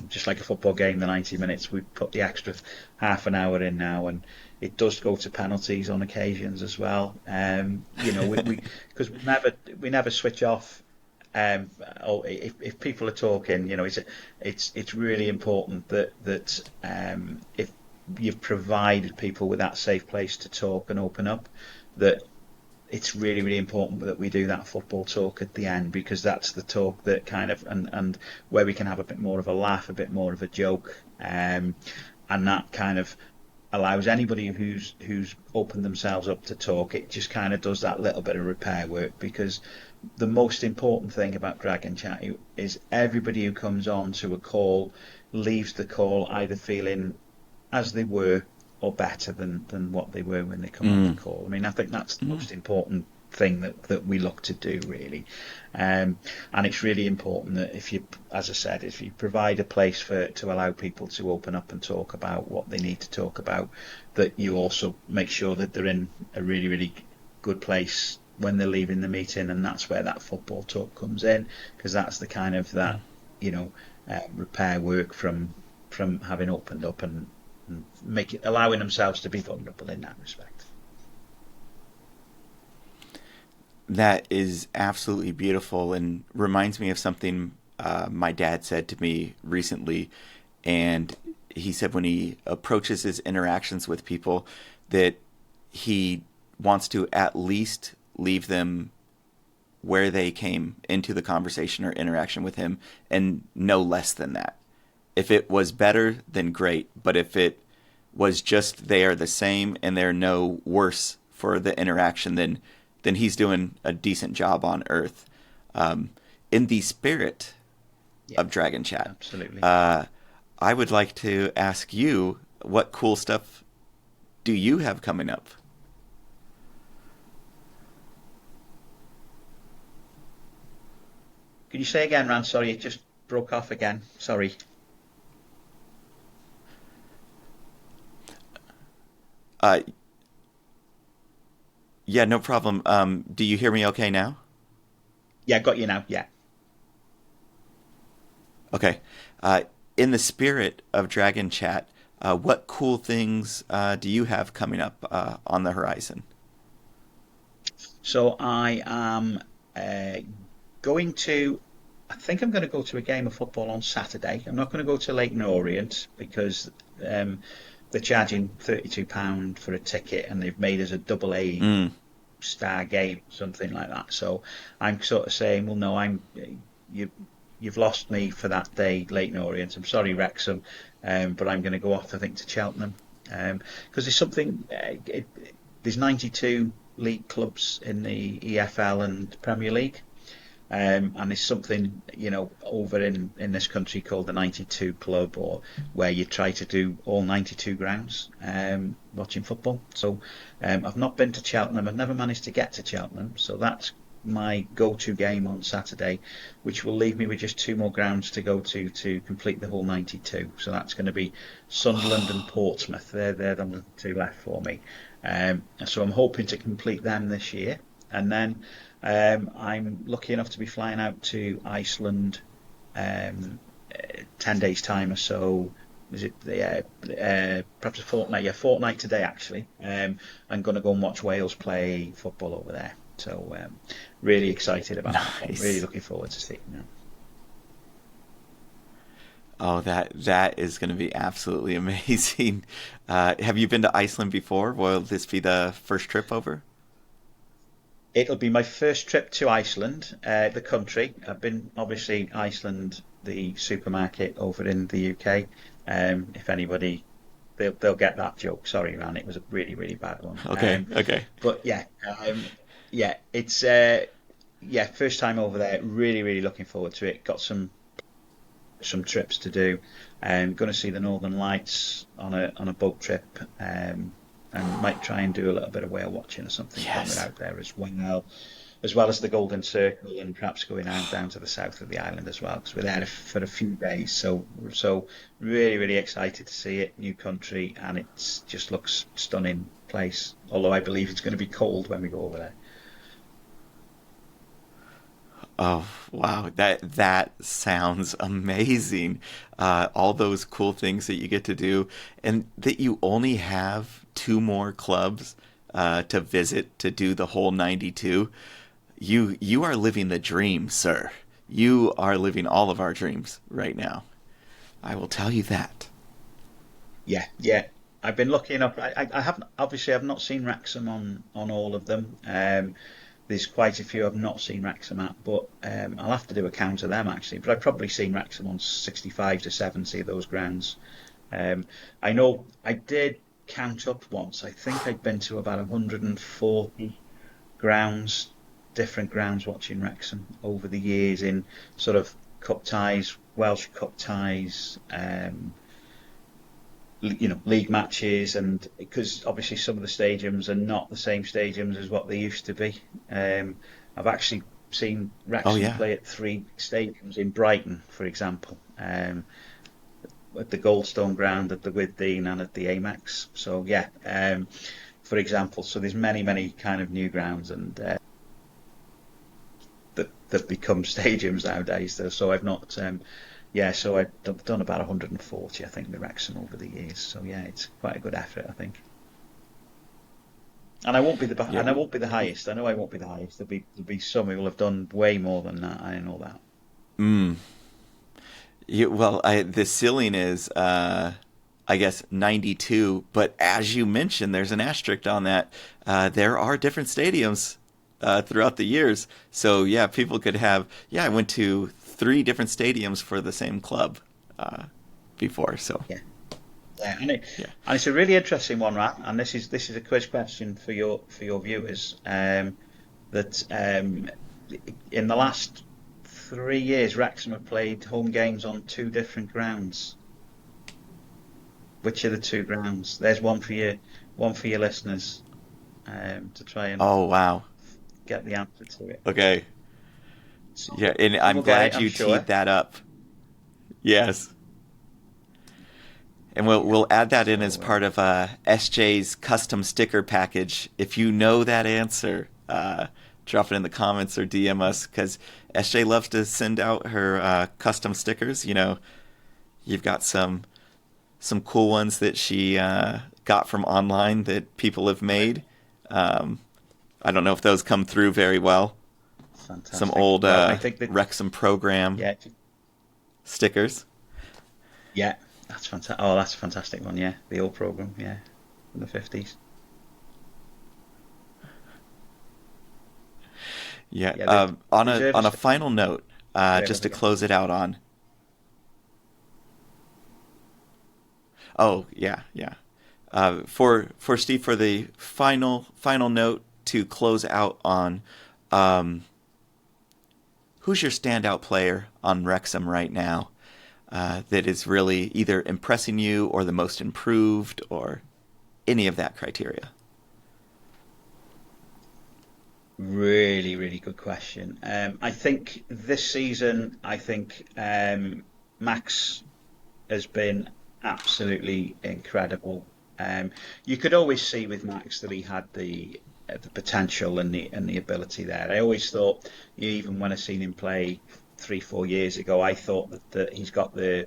Just like a football game, the 90 minutes, we've put the extra half an hour in now, and it does go to penalties on occasions as well. Because we never switch off. If people are talking, it's really important that if you've provided people with that safe place to talk and open up, that it's really important that we do that football talk at the end, because that's the talk that kind of and where we can have a bit more of a laugh, a bit more of a joke, and that kind of allows anybody who's opened themselves up to talk. It just kind of does that little bit of repair work, because the most important thing about Dragon Chat is everybody who comes on to a call leaves the call either feeling as they were or better than what they were when they come on the call. I mean, I think that's the most important thing that we look to do, really. And it's really important that if you provide a place to allow people to open up and talk about what they need to talk about, that you also make sure that they're in a really good place when they're leaving the meeting. And that's where that football talk comes in, because that's the kind of that repair work from having opened up and allowing themselves to be vulnerable in that respect. That is absolutely beautiful, and reminds me of something my dad said to me recently. And he said when he approaches his interactions with people that he wants to at least leave them where they came into the conversation or interaction with him, and no less than that. If it was better, then great. But if it was just they are the same and they're no worse for the interaction, then he's doing a decent job on Earth. In the spirit of Dragon Chat, absolutely. I would like to ask you, what cool stuff do you have coming up? Could you say again, Ran? Sorry, it just broke off again. Sorry. Yeah, no problem. Do you hear me okay now? Yeah, got you now. Yeah. Okay. In the spirit of Dragon Chat, what cool things do you have coming up on the horizon? So I am I think I'm going to go to a game of football on Saturday. I'm not going to go to Leighton Orient, because they're charging £32 for a ticket, and they've made us a double A star game, something like that. So I'm sort of saying, well, no, you're you've lost me for that day, Leighton Orient. I'm sorry, Wrexham, but I'm going to go off, I think, to Cheltenham, because there's something. There's 92 league clubs in the EFL and Premier League. And there's something, over in this country called the 92 Club, or where you try to do all 92 grounds watching football. So I've not been to Cheltenham. I've never managed to get to Cheltenham. So that's my go-to game on Saturday, which will leave me with just 2 more grounds to go to complete the whole 92. So that's going to be Sunderland and Portsmouth. They're the 2 left for me. So I'm hoping to complete them this year. And then I'm lucky enough to be flying out to Iceland 10 days time or so. Is it perhaps a fortnight? Yeah, fortnight today actually. I'm going to go and watch Wales play football over there. So really excited about that. I'm really looking forward to seeing that. Oh, that is going to be absolutely amazing. Have you been to Iceland before? Will this be the first trip over? It'll be my first trip to Iceland, the country. I've been, obviously, Iceland, the supermarket over in the UK. If anybody, they'll get that joke. Sorry, man, it was a really, really bad one. Okay. But it's first time over there. Really, really looking forward to it. Got some trips to do. Going to see the Northern Lights on a boat trip. And might try and do a little bit of whale watching or something out there as well as the Golden Circle, and perhaps going down to the south of the island as well, because we're there for a few days. So really, really excited to see it. New country, and it just looks stunning place. Although I believe it's going to be cold when we go over there. Oh, wow. That sounds amazing. All those cool things that you get to do, and that you only have 2 more clubs to visit to do the whole 92. You are living the dream, sir. You are living all of our dreams right now. I will tell you that. Yeah. I've been lucky enough. I haven't, obviously, I've not seen Wrexham on all of them. There's quite a few I've not seen Wrexham at, but I'll have to do a count of them actually. But I've probably seen Wrexham on 65 to 70 of those grounds. I know I did count up once. I think I'd been to about 140 grounds, different grounds watching Wrexham over the years in sort of cup ties, Welsh cup ties, league matches, and because obviously some of the stadiums are not the same stadiums as what they used to be. I've actually seen Wrexham play at 3 stadiums in Brighton, for example, at the Goldstone Ground, at the Withdean, and at the Amex. So for example, so there's many kind of new grounds and that become stadiums nowadays. So I've not. So I've done about 140, I think, with Wrexham over the years. So it's quite a good effort, I think. And I won't be the highest. I know I won't be the highest. There'll be some who will have done way more than that. I know that. The ceiling is, I guess, 92. But as you mentioned, there's an asterisk on that. There are different stadiums throughout the years. So people could have. I went to 3 different stadiums for the same club before. So and it's a really interesting one, Rat. And this is a quiz question for your viewers. That in the last 3 years, Wrexham have played home games on 2 different grounds. Which are the 2 grounds? There's one for your listeners to try and get the answer to it. Okay. And I'm glad you teed that up. Yes. And we'll add that in as part of SJ's custom sticker package. If you know that answer, drop it in the comments or DM us, because SJ loves to send out her custom stickers. You've got some cool ones that she got from online that people have made. I don't know if those come through very well. Fantastic. Some old Wrexham program stickers. Yeah, that's fantastic. Oh, that's a fantastic one. Yeah, the old program. Yeah, from the 50s. On a final note, just to close it out on. Oh, yeah. For Steve, for the final note to close out on, who's your standout player on Wrexham right now that is really either impressing you or the most improved or any of that criteria? Really, really good question. I think this season, Max has been absolutely incredible. You could always see with Max that he had the potential and the ability there. I always thought, even when I seen him play 3-4 years ago, I thought that he's got the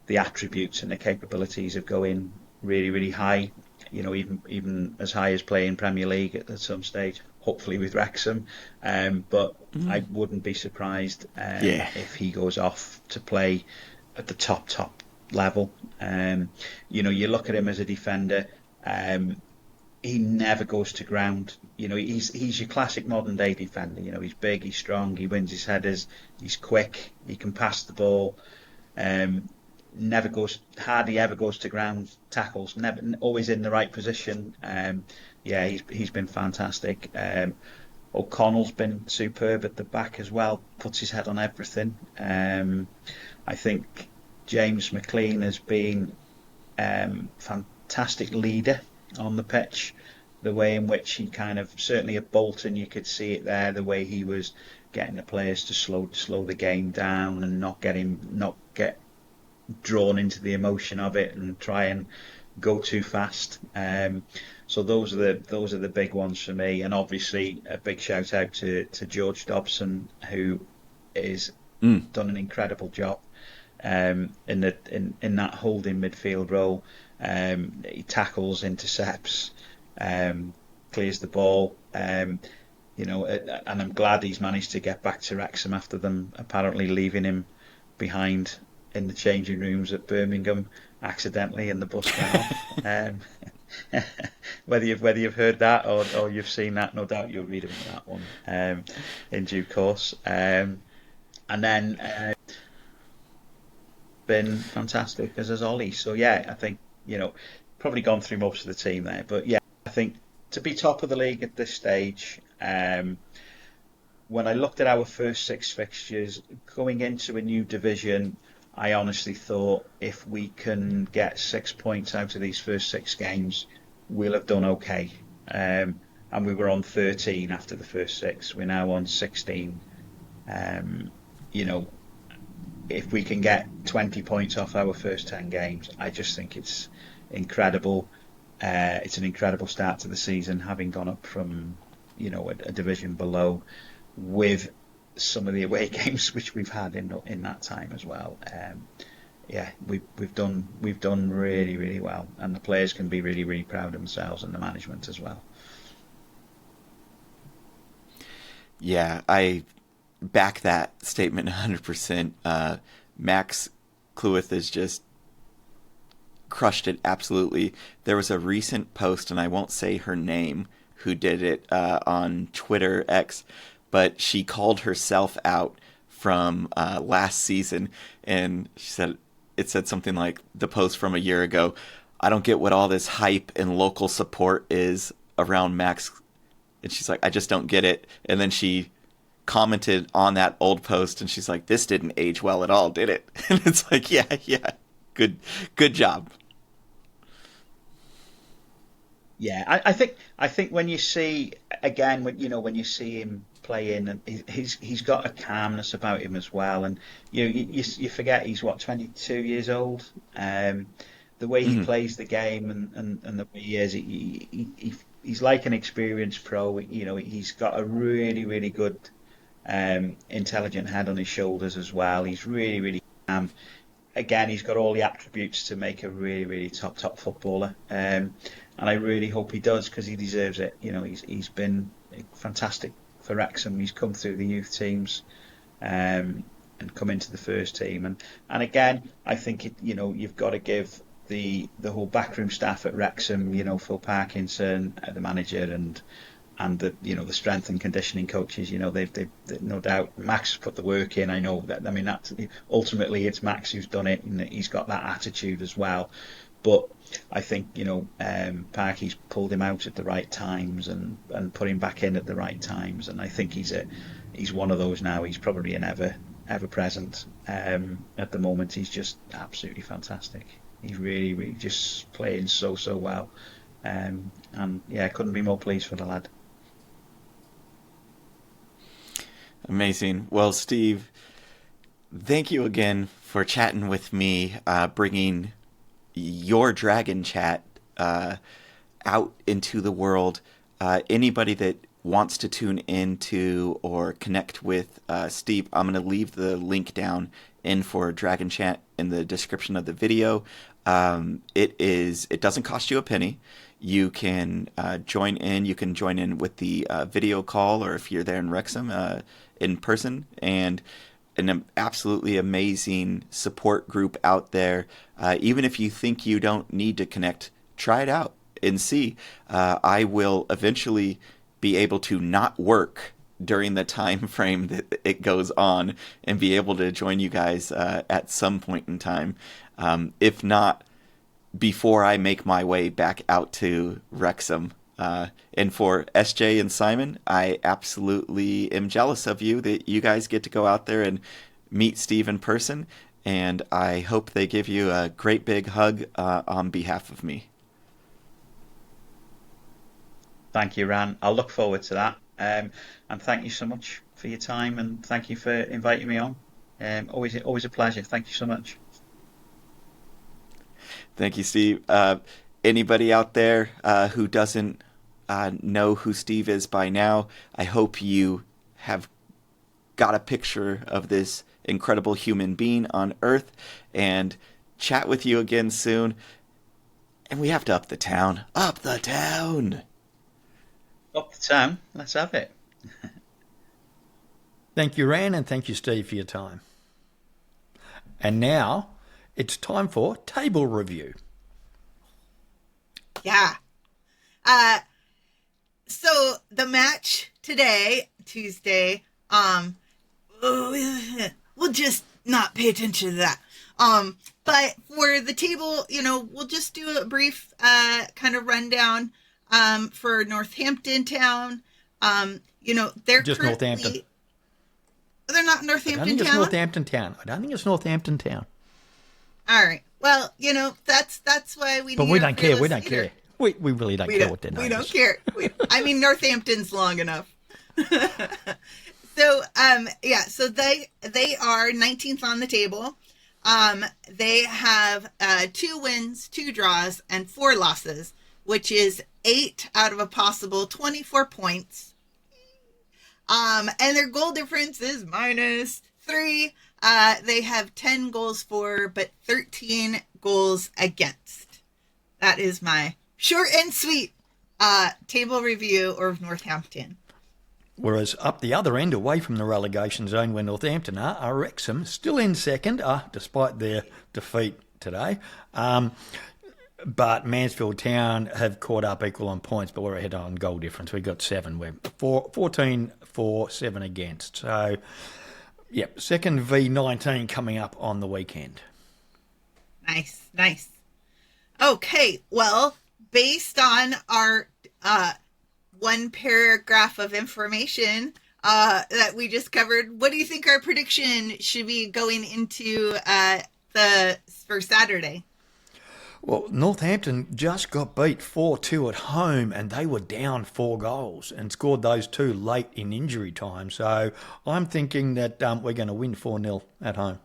attributes and the capabilities of going really, really high. Even as high as playing Premier League at some stage, hopefully with Wrexham. But I wouldn't be surprised if he goes off to play at the top level. You look at him as a defender. He never goes to ground. He's your classic modern day defender. He's big, he's strong, he wins his headers, he's quick, he can pass the ball. Hardly ever goes to ground, tackles, never, always in the right position. He's been fantastic. O'Connell's been superb at the back as well, puts his head on everything. I think James McLean has been fantastic leader on the pitch. The way in which he certainly at Bolton, you could see it there, the way he was getting the players to slow the game down and not get drawn into the emotion of it and try and go too fast. So those are the big ones for me, and obviously a big shout out to George Dobson, who is done an incredible job in that holding midfield role. He tackles, intercepts, clears the ball. And I'm glad he's managed to get back to Wrexham after them apparently leaving him behind in the changing rooms at Birmingham accidentally, and the bus went off. Whether you've heard that or you've seen that, no doubt you'll read about that one in due course. And then been fantastic as Ollie. So I think probably gone through most of the team there, but I think to be top of the league at this stage. When I looked at our first 6 fixtures going into a new division, I honestly thought if we can get 6 points out of these first 6 games, we'll have done okay. And we were on 13 after the first 6. We're now on 16. If we can get 20 points off our first 10 games, I just think it's incredible. It's an incredible start to the season, having gone up from a division below, with some of the away games which we've had in that time as well. We've done really, really well, and the players can be really, really proud of themselves, and the management as well. Yeah, I back that statement 100%. Max Clueth has just crushed it absolutely. There was a recent post, and I won't say her name, who did it on Twitter X, but she called herself out from last season, and it said something like, the post from a year ago, I don't get what all this hype and local support is around Max. And she's like, I just don't get it. And then she commented on that old post, and she's like, this didn't age well at all, did it? And it's like, yeah, good job. Yeah, I think when you see again, when you see him playing, and he's got a calmness about him as well, and you forget he's 22 years old. The way he plays the game and the way he is, he's like an experienced pro. He's got a really, really good, intelligent head on his shoulders as well. He's really, really calm. Again, he's got all the attributes to make a really, really top footballer. And I really hope he does, because he deserves it. He's been fantastic for Wrexham. He's come through the youth teams and come into the first team. And again, I think you've got to give the whole backroom staff at Wrexham, Phil Parkinson, the manager, and and the strength and conditioning coaches, they've no doubt Max has put the work in. I know that. I mean, that's ultimately it's Max who's done it, and he's got that attitude as well. But I think Parky's pulled him out at the right times and put him back in at the right times, and I think he's one of those now. He's probably an ever present. At the moment, he's just absolutely fantastic. He's really, really just playing so well, and yeah, couldn't be more pleased for the lad. Amazing. Well, Steve, thank you again for chatting with me, bringing your dragon chat out into the world. Anybody that wants to tune into or connect with Steve, I'm going to leave the link down in for Dragon Chat in the description of the video. It doesn't cost you a penny. You can join in. You can join in with the video call, or if you're there in Wrexham, in person, and an absolutely amazing support group out there. Even if you think you don't need to connect, try it out and see. I will eventually be able to not work during the time frame that it goes on and be able to join you guys at some point in time. If not, before I make my way back out to Wrexham. And for SJ and Simon, I absolutely am jealous of you that you guys get to go out there and meet Steve in person, and I hope they give you a great big hug on behalf of me. Thank you, Ran. I'll look forward to that. And thank you so much for your time, and thank you for inviting me on. Always a pleasure. Thank you so much. Thank you, Steve. Anybody out there who doesn't know who Steve is by now, I hope you have got a picture of this incredible human being on Earth, and chat with you again soon. And we have to up the town. Up the town! Up the town. Let's have it. Thank you, Ran, and thank you, Steve, for your time. And now it's time for table review. Yeah. So the match today, Tuesday, we'll just not pay attention to that. But for the table, we'll just do a brief kind of rundown for Northampton Town. They're just currently, Northampton. They're not Northampton Town? I don't think it's Northampton Town. I don't think it's Northampton Town. All right. Well, that's why we. But need we a don't care. We fearless don't leader. care. We really don't care what their name is. We don't care. I mean, Northampton's long enough. So, so they are 19th on the table. They have 2 wins, 2 draws, and 4 losses, which is 8 out of a possible 24 points. And their goal difference is -3. They have 10 goals for, but 13 goals against. That is my short and sweet table review of Northampton. Whereas up the other end, away from the relegation zone where Northampton are Wrexham, still in second, despite their defeat today. But Mansfield Town have caught up equal on points, but we're ahead on goal difference. We've got 7. We're 14 for 7 against. So, yep, second v19 coming up on the weekend. Nice. Okay, well, based on our one paragraph of information that we just covered, what do you think our prediction should be going into for Saturday? Well, Northampton just got beat 4-2 at home, and they were down 4 goals and scored those 2 late in injury time. So I'm thinking that we're going to win 4-0 at home.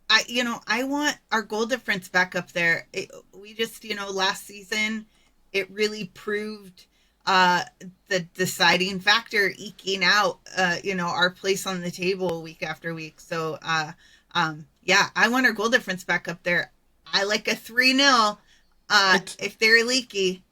I want our goal difference back up there. We just, last season, it really proved the deciding factor, eking out, our place on the table week after week. So, I want our goal difference back up there. I like a 3-0 if they're leaky.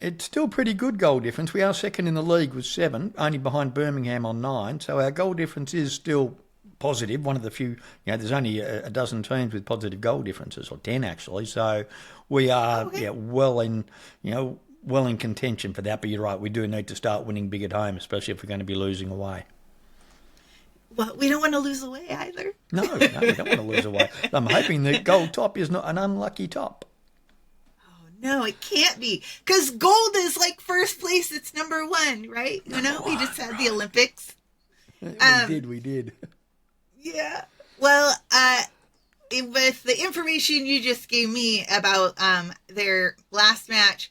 It's still pretty good goal difference. We are second in the league with 7, only behind Birmingham on 9. So our goal difference is still positive. One of the few, there's only a dozen teams with positive goal differences, or 10 actually. So we are well in, well in contention for that. But you're right, we do need to start winning big at home, especially if we're going to be losing away. Well, we don't want to lose away either. No, we don't want to lose away. I'm hoping the gold top is not an unlucky top. No, it can't be. Because gold is like first place. It's number one, right? We just had the Olympics. We did. Yeah. Well, with the information you just gave me about their last match,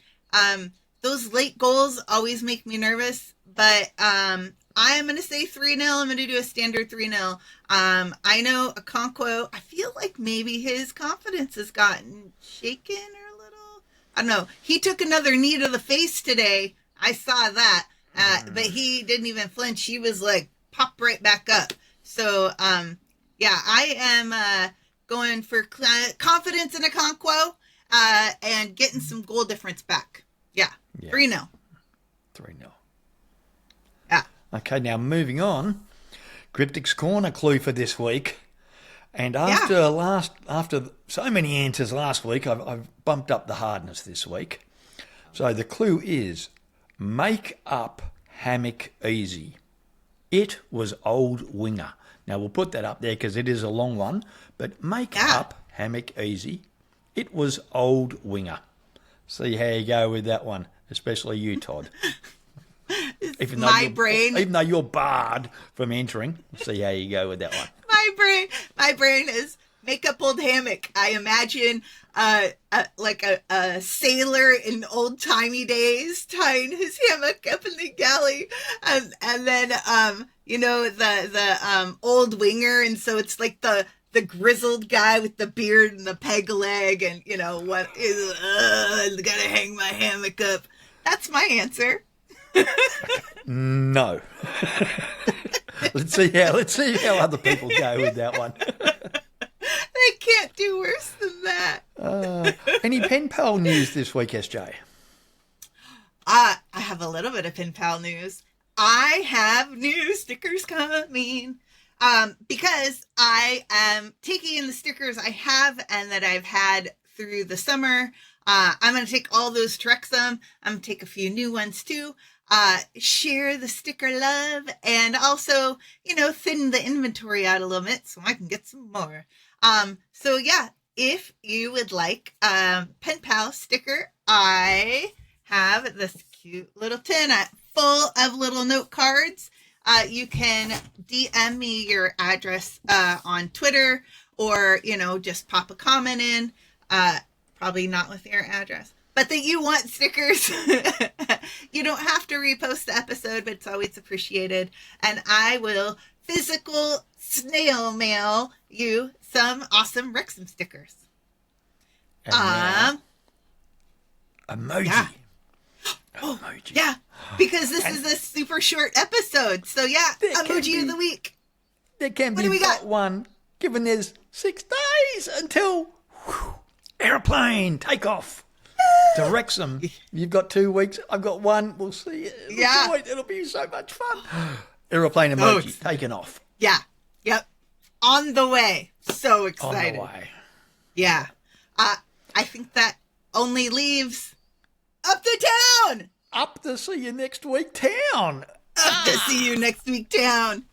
those late goals always make me nervous. But I'm going to say 3-0. I'm going to do a standard 3-0. I know Okonkwo, I feel like maybe his confidence has gotten shaken or a little. I don't know. He took another knee to the face today. I saw that. But he didn't even flinch. He was like, pop right back up. So, yeah, I am going for confidence in Okonkwo and getting some goal difference back. Yeah. 3-0. 3-0. Yeah. Okay, now moving on. Cryptik's Corner Clue for this week. And after so many answers last week, I've bumped up the hardness this week. So the clue is, make up hammock easy. It was old winger. Now we'll put that up there because it is a long one. But make up hammock easy. It was old winger. See how you go with that one, especially you, Todd. Even though you're barred from entering, see how you go with that one. My brain is make up old hammock. I imagine like a sailor in old timey days tying his hammock up in the galley, and then the old winger, and so it's like the grizzled guy with the beard and the peg leg, and what is gotta hang my hammock up. That's my answer. No. Let's see how other people go with that one. They can't do worse than that. Any pen pal news this week, SJ? I have a little bit of pen pal news. I have new stickers coming. Because I am taking in the stickers I have and that I've had through the summer. I'm going to take all those to Wrexham. I'm going to take a few new ones too. Share the sticker love and also, thin the inventory out a little bit so I can get some more. So yeah, if you would like pen pal sticker, I have this cute little tin full of little note cards. You can DM me your address on Twitter or, just pop a comment in. Probably not with your address. But that you want stickers. You don't have to repost the episode, but it's always appreciated. And I will physical snail mail you some awesome Wrexham stickers. Emoji. Yeah. Emoji. Yeah, because this is a super short episode. So yeah, emoji of the week. There can be but one, given there's 6 days until aeroplane takeoff to Wrexham. You've got 2 weeks. I've got 1. We'll see. It'll be so much fun. Aeroplane emoji taken off. Yeah. Yep. On the way. So excited. On the way. Yeah. I think that only leaves up to town. Up to see you next week, town. Up to see you next week, town.